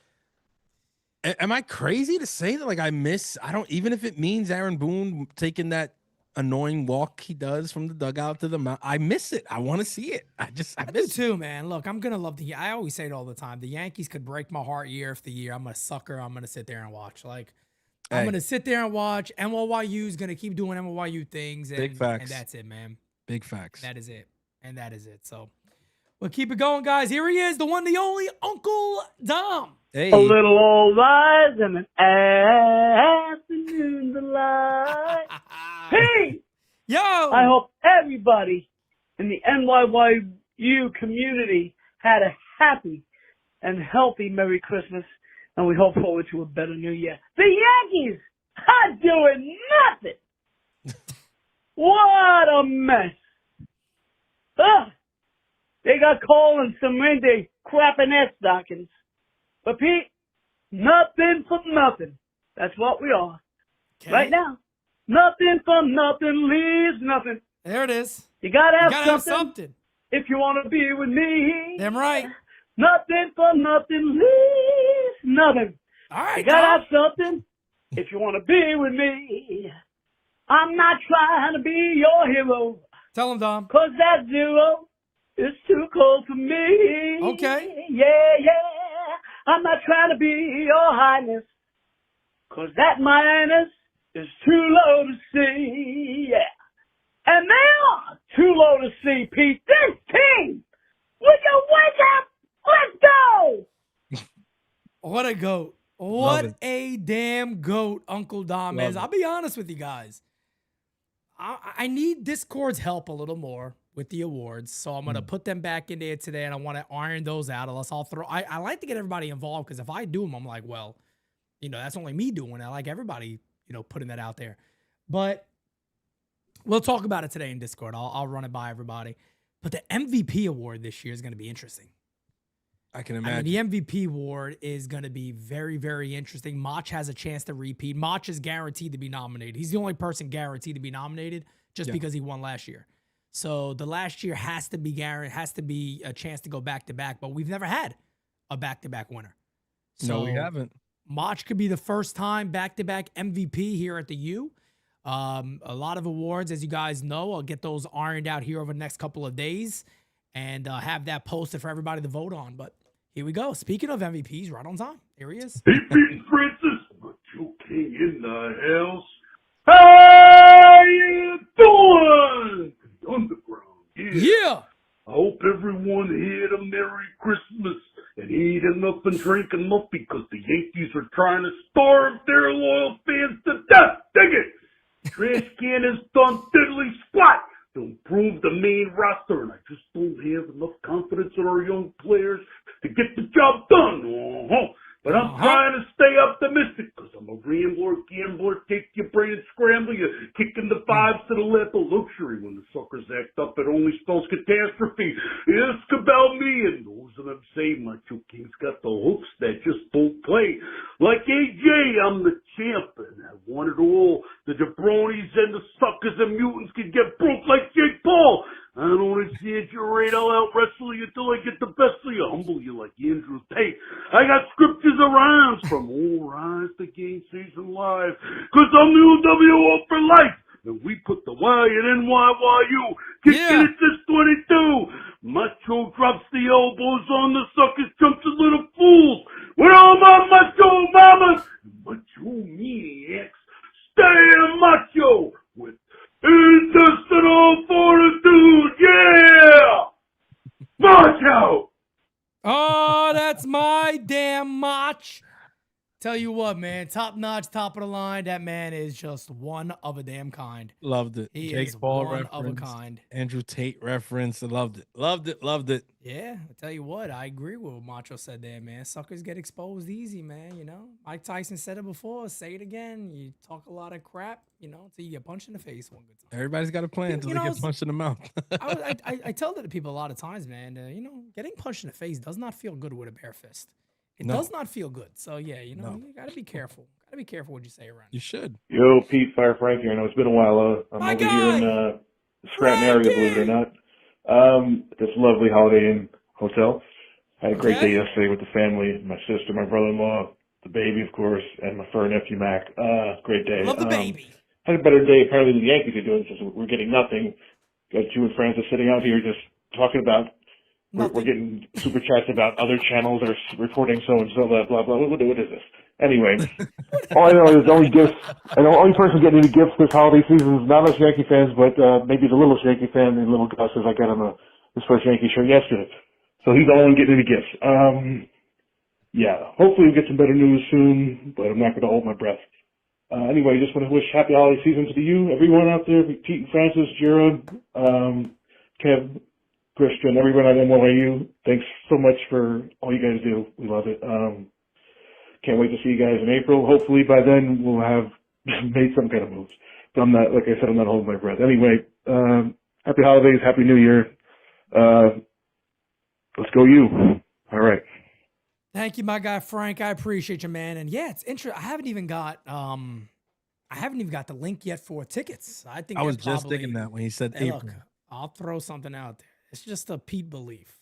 am I crazy to say that? Like I don't, even if it means Aaron Boone taking that annoying walk he does from the dugout to the mount. I miss it. I want to see it. I do too, man. Look, I'm gonna love I always say it all the time. The Yankees could break my heart year after year. I'm a sucker. I'm gonna sit there and watch. Like, I'm gonna sit there and watch. NYU's gonna keep doing NYU things. And, Big facts. And that's it, man. Big facts. That is it. And that is it. So we'll keep it going, guys. Here he is, the one, the only Uncle Dom. Hey. A little old eyes and an afternoon delight. Hey! Yo! I hope everybody in the NYYU community had a happy and healthy Merry Christmas, and we hope forward to a better New Year. The Yankees are doing nothing. What a mess. They got Cole and some Randy crapping ass stockings. But Pete, nothing for nothing. That's what we are. Okay. Right now. Nothing for nothing leaves nothing. There it is. You gotta have Have something something. if you want to be with me. Damn right. Nothing for nothing leaves nothing. All right, You gotta Dom. have something if you want to be with me. I'm not trying to be your hero, Tell him, Dom. 'cause that zero is too cold for me. Okay. Yeah. I'm not trying to be your highness, 'cause that minus is too low to see. Yeah. And they are too low to see, Pete. This team, will you wake up? Let's go! What a goat. What a damn goat Uncle Dom is. I'll be honest with you guys. I need Discord's help a little more with the awards. So I'm going to put them back in there today, and I want to iron those out. Unless I like to get everybody involved, because if I do them, I'm like, well, that's only me doing it. I like everybody, putting that out there. But we'll talk about it today in Discord. I'll run it by everybody. But the MVP award this year is going to be interesting. I can imagine. I mean, the MVP award is going to be very, very interesting. Mach has a chance to repeat. Mach is guaranteed to be nominated. He's the only person guaranteed to be nominated just because he won last year. So the last year has to be a chance to go back to back, but we've never had a back-to-back winner. So No, we haven't. Mach could be the first time back-to-back MVP here at the U. A lot of awards, as you guys know. I'll get those ironed out here over the next couple of days and have that posted for everybody to vote on. But here we go. Speaking of MVPs, right on time. Here he is. Hey, Pete Francis, Macho King in the house. How you doing? Underground, Yeah. I hope everyone had a Merry Christmas and eat enough and drink enough, because the Yankees are trying to starve their loyal fans to death. Dig it! Trash can has done diddly squat to improve the main roster, and I just don't have enough confidence in our young players to get the job done. But I'm trying to stay optimistic because I'm a rambler, gambler, take your brain and scramble. You're kicking the vibes to the lap of luxury. When the suckers act up, it only spells catastrophe. Ask about me, and those of them say Macho King's got the hooks that just don't play. Like AJ, I'm the champ, and I want it all. The jabronis and the suckers and mutants can get broke like Jake Paul. I don't exaggerate, I'll out wrestle you till I get the best of you, humble you like Andrew Tate. I got scriptures and rhymes from All Rise to Game Season Live, cause I'm the UWO for life. And we put the Y in NYYU, kicking it since 22. Macho drops the elbows on the suckers, jumps the little fools. With all my macho mamas, macho maniacs, stay macho with intestinal fortitude, yeah! Macho! Oh, that's my damn Mach. Tell you what, man, top notch, top of the line. That man is just one of a damn kind. Loved it. He Jake is Paul one reference, of a kind. Andrew Tate reference. Loved it. Loved it. Loved it. Yeah, I tell you what, I agree with what Macho said there, man. Suckers get exposed easy, man. You know, Mike Tyson said it before. Say it again. You talk a lot of crap, you know, until you get punched in the face one good time. Everybody's got a plan until they get punched in the mouth. I tell that to people a lot of times, man. You know, getting punched in the face does not feel good with a bare fist. It does not feel good. So yeah, you know, you gotta be careful. Gotta be careful what you say around. You should. Yo, Pete, Fire Frankie. I know it's been a while. I'm My over guy! here in the Scranton area, believe it or not. This lovely Holiday Inn hotel. I had a great day yesterday with the family, my sister, my brother-in-law, the baby, of course, and my fur nephew, Mac. Great day. Love the baby. Had a better day apparently than the Yankees are doing, since we're getting nothing. Got you and Francis sitting out here just talking about we're getting super chats about other channels are reporting so and so, blah blah blah. What is this? Anyway, all I know is the only gifts, and the only person getting any gifts this holiday season is not us Yankee fans, but maybe the littlest Yankee fan, the little Gus, as I got on his first Yankee shirt yesterday. So he's the only one getting any gifts. Yeah, hopefully we'll get some better news soon, but I'm not going to hold my breath. Anyway, just want to wish happy holiday season to you, everyone out there, Pete and Francis, Jared, Kev, Christian, everyone at NYU, thanks so much for all you guys do. We love it. Can't wait to see you guys in April. Hopefully by then we'll have made some kind of moves. But I'm not, like I said, I'm not holding my breath. Anyway, happy holidays, happy new year. Let's go you. All right. Thank you, my guy Frank. I appreciate you, man. And yeah, it's interesting. I haven't even got the link yet for tickets. I think I was just thinking that when he said April. Look, I'll throw something out there. It's just a Pete belief.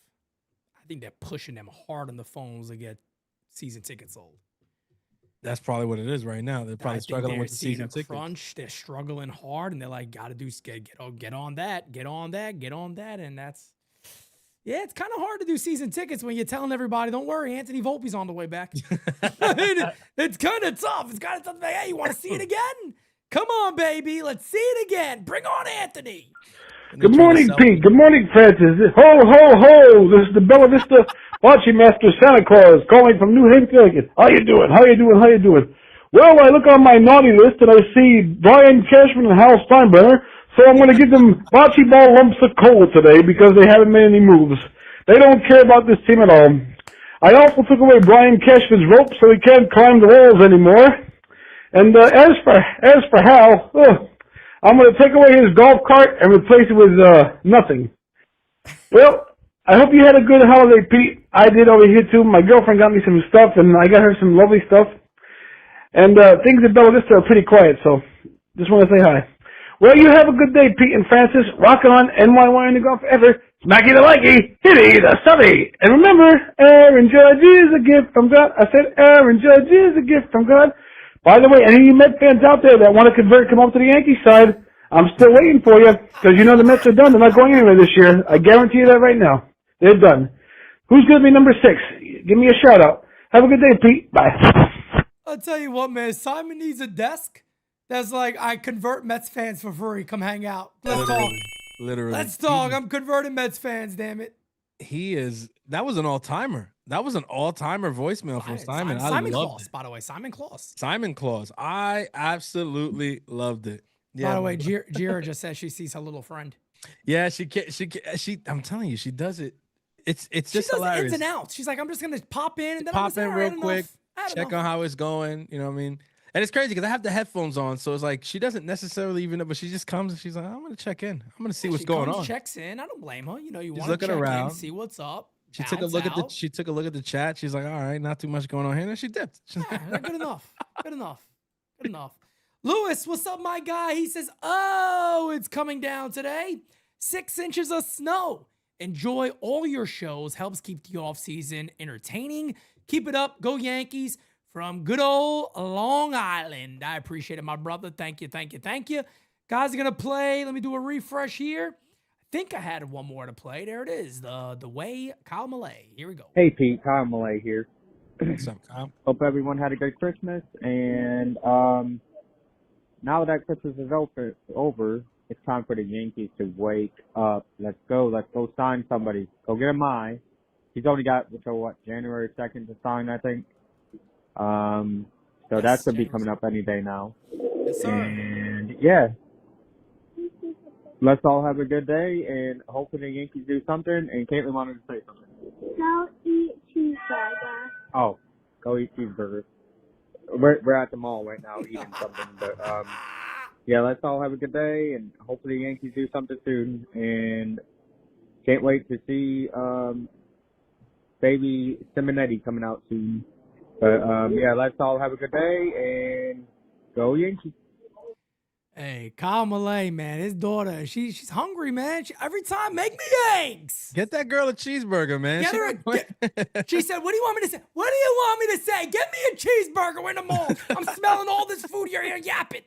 I think they're pushing them hard on the phones to get season tickets sold. That's probably what it is right now. They're probably struggling with the season tickets. Crunch. They're struggling hard, and they're like, "Gotta do get on that, and that's it's kind of hard to do season tickets when you're telling everybody, "Don't worry, Anthony Volpe's on the way back." I mean, it's kind of tough. It's kind of tough. Like, hey, you want to see it again? Come on, baby, let's see it again. Bring on Anthony. Good morning, Pete. Good morning, Francis. Ho, ho, ho. This is the Bella Vista Bocce Master Santa Claus calling from New Haven. How you doing? How you doing? How you doing? Well, I look on my naughty list and I see Brian Cashman and Hal Steinbrenner, so I'm going to give them bocce ball lumps of coal today because they haven't made any moves. They don't care about this team at all. I also took away Brian Cashman's rope so he can't climb the walls anymore. And as for Hal, I'm going to take away his golf cart and replace it with nothing. Well, I hope you had a good holiday, Pete. I did over here, too. My girlfriend got me some stuff, and I got her some lovely stuff. And things at Bella Vista are pretty quiet, so just want to say hi. Well, you have a good day, Pete and Francis. Rock on, NYY in the golf ever. Smacky the likey, hitty the subby. And remember, Aaron Judge is a gift from God. I said Aaron Judge is a gift from God. By the way, any of you Met fans out there that want to convert, come up to the Yankee side. I'm still waiting for you because you know the Mets are done. They're not going anywhere this year. I guarantee you that right now. They're done. Who's going to be number 6? Give me a shout out. Have a good day, Pete. Bye. I'll tell you what, man. Simon needs a desk that's like, I convert Mets fans for free. Come hang out. Let's talk. Literally. Let's talk. I'm converting Mets fans, damn it. That was an all-timer. That was an all-timer voicemail from Simon. I Simon loved Claus, it. by the way. Simon Claus. Simon Claus. I absolutely loved it. By the way, Jira just says she sees her little friend. Yeah, she can't. I'm telling you, she does it. It's She just does hilarious. ins and outs. She's like, I'm just gonna pop in and then Pop in real quick, check enough. on how it's going. You know what I mean? And it's crazy because I have the headphones on, so it's like she doesn't necessarily even know, but she just comes and she's like, I'm gonna check in. I'm gonna see what's going on. Checks in. I don't blame her. You know, you She's want to check looking around. in, see what's up. She took a look at the chat. She's like, all right, not too much going on here. And then she dipped. Yeah, good enough. Good enough. Good enough. Lewis, what's up, my guy? He says, oh, it's coming down today. 6 inches of snow. Enjoy all your shows. Helps keep the offseason entertaining. Keep it up. Go Yankees from good old Long Island. I appreciate it, my brother. Thank you, thank you, thank you. Guys are going to play. Let me do a refresh here. I think I had one more to play. There it is. The way Kyle Malay. Here we go. Hey, Pete. Kyle Malay here. What's up, Kyle? Hope everyone had a good Christmas. And now that Christmas is over, it's time for the Yankees to wake up. Let's go. Let's go sign somebody. Go get him. He's only got until January 2nd to sign, I think. So that should be coming up any day now. Yes, sir. And yeah, let's all have a good day, and hopefully the Yankees do something. And Caitlin wanted to say something. Go eat cheeseburger. Oh, go eat cheeseburgers. We're at the mall right now eating something, but yeah, let's all have a good day, and hopefully the Yankees do something soon. And can't wait to see baby Simonetti coming out soon. But yeah, let's all have a good day and go Yankees. Hey, Kyle Malay, man, his daughter, she's hungry, man. Every time, make me eggs. Get that girl a cheeseburger, man. She said, what do you want me to say? What do you want me to say? Get me a cheeseburger in the mall. I'm smelling all this food you're here yapping.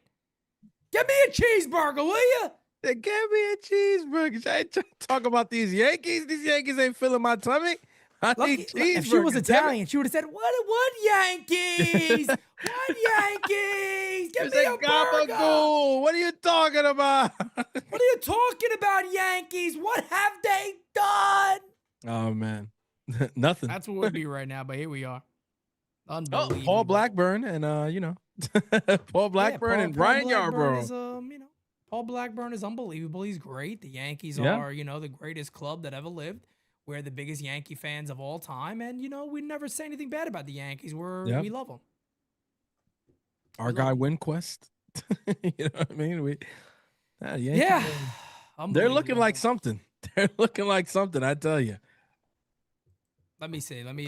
Get me a cheeseburger, will you? Get me a cheeseburger. I ain't talk about these Yankees. These Yankees ain't filling my tummy. If she was Italian, she would have said, what Yankees? What Yankees? Give me a burger. What are you talking about? What are you talking about, Yankees? What have they done? Oh, man. Nothing. That's what we'd be right now, but here we are. Unbelievable. Oh, Paul Blackburn and, Paul Blackburn and Brian Yarbrough. Paul Blackburn is unbelievable. He's great. The Yankees are, the greatest club that ever lived. We're the biggest Yankee fans of all time. And, we never say anything bad about the Yankees. We love them. Our guy Winquist. You know what I mean? They're looking like something. They're looking like something, I tell you. Let me see. Let me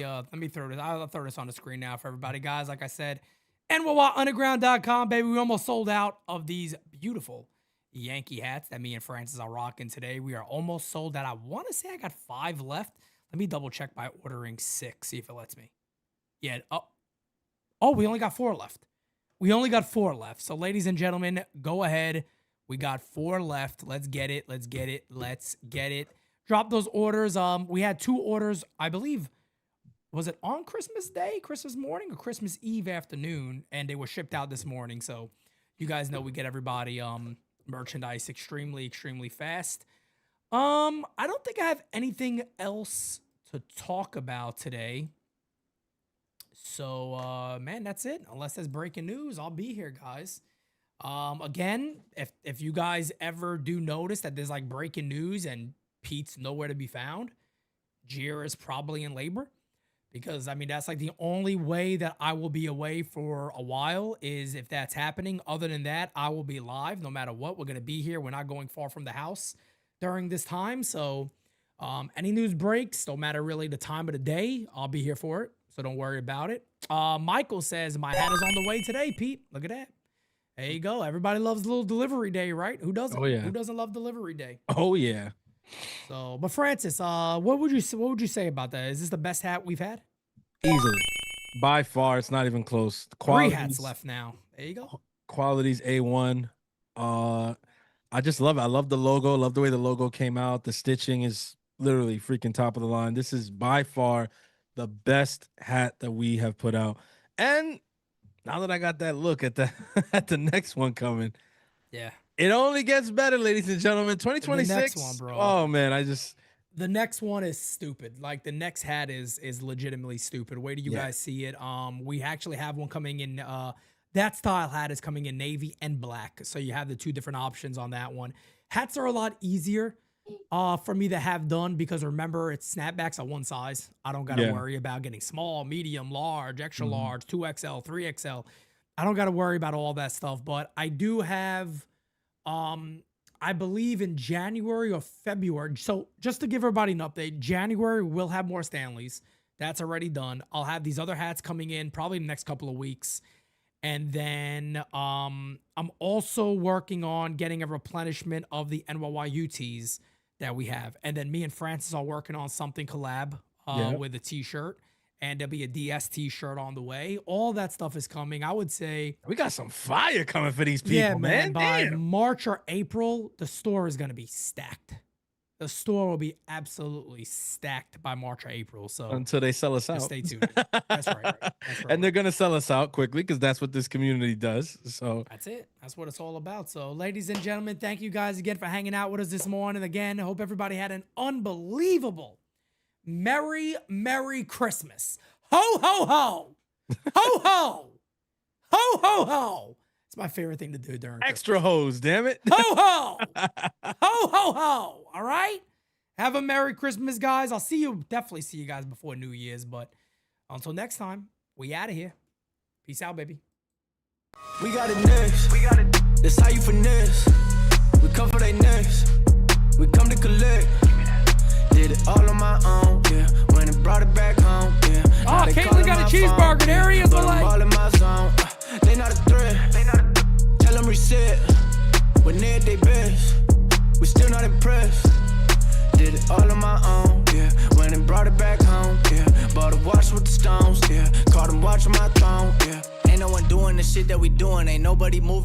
throw this. I'll throw this on the screen now for everybody. Guys, like I said, NYUnderground.com, baby. We almost sold out of these beautiful Yankee hats that me and Francis are rocking today. We are almost sold out. I want to say I got 5 left. Let me double check by ordering 6, see if it lets me. Yeah. Oh, we only got 4 left. We only got 4 left. So, ladies and gentlemen, go ahead. We got 4 left. Let's get it. Let's get it. Let's get it. Drop those orders. We had 2 orders, I believe. Was it on Christmas Day, Christmas morning, or Christmas Eve afternoon? And they were shipped out this morning. So, you guys know we get everybody merchandise extremely fast. I don't think I have anything else to talk about today. So man, that's it. Unless there's breaking news, I'll be here, guys. Again, if you guys ever do notice that there's like breaking news and Pete's nowhere to be found, Jira is probably in labor. Because, that's like the only way that I will be away for a while is if that's happening. Other than that, I will be live no matter what. We're going to be here. We're not going far from the house during this time. So any news breaks, no matter really the time of the day, I'll be here for it. So don't worry about it. Michael says, my hat is on the way today, Pete. Look at that. There you go. Everybody loves a little delivery day, right? Who doesn't? Oh, yeah. Who doesn't love delivery day? Oh, yeah. So, but Francis, what would you say about that? Is this the best hat we've had? Easily. By far, it's not even close. 3 hats left now. There you go. Quality's A1. I just love it. I love the logo. Love the way the logo came out. The stitching is literally freaking top of the line. This is by far the best hat that we have put out. And now that I got that look at the at the next one coming, yeah, it only gets better, ladies and gentlemen. 2026. The next one, bro. Oh man, the next one is stupid. Like the next hat is legitimately stupid. Wait till you guys see it. We actually have one coming in That style hat is coming in navy and black. So you have the two different options on that one. Hats are a lot easier for me to have done because remember, it's snapbacks at one size. I don't got to worry about getting small, medium, large, extra large, 2XL, 3XL. I don't got to worry about all that stuff. But I do have, I believe in January or February. So just to give everybody an update, January we'll have more Stanleys. That's already done. I'll have these other hats coming in probably in the next couple of weeks. And then I'm also working on getting a replenishment of the NYYU tees that we have. And then me and Francis are working on something collab with a t-shirt. And there'll be a DS t-shirt on the way. All that stuff is coming. I would say we got some fire coming for these people, man. By March or April, the store is going to be stacked. The store will be absolutely stacked by March or April. So until they sell us out. Stay tuned. That's right. That's right. And they're going to sell us out quickly because that's what this community does. So that's it. That's what it's all about. So ladies and gentlemen, thank you guys again for hanging out with us this morning. Again, I hope everybody had an unbelievable Merry Christmas. Ho, ho, ho. Ho, ho. Ho, ho, ho. It's my favorite thing to do during extra hose, damn it. Ho, ho. Ho, ho, ho. All right? Have a Merry Christmas, guys. I'll definitely see you guys before New Year's. But until next time, we out of here. Peace out, baby. We got it next. That's how you finesse. We come for they next. We come to collect. Did it all on my own, yeah. When it brought it back home, yeah. Oh, Caitlin got a cheeseburger. There he is, but I'm all in my zone. They not a threat. Tell them reset. When they at they best, we still not impressed. Did it all on my own, yeah. When it brought it back home, yeah. Bought a watch with the stones, yeah. Caught them watching my throne, yeah. Ain't no one doing the shit that we doing. Ain't nobody moving.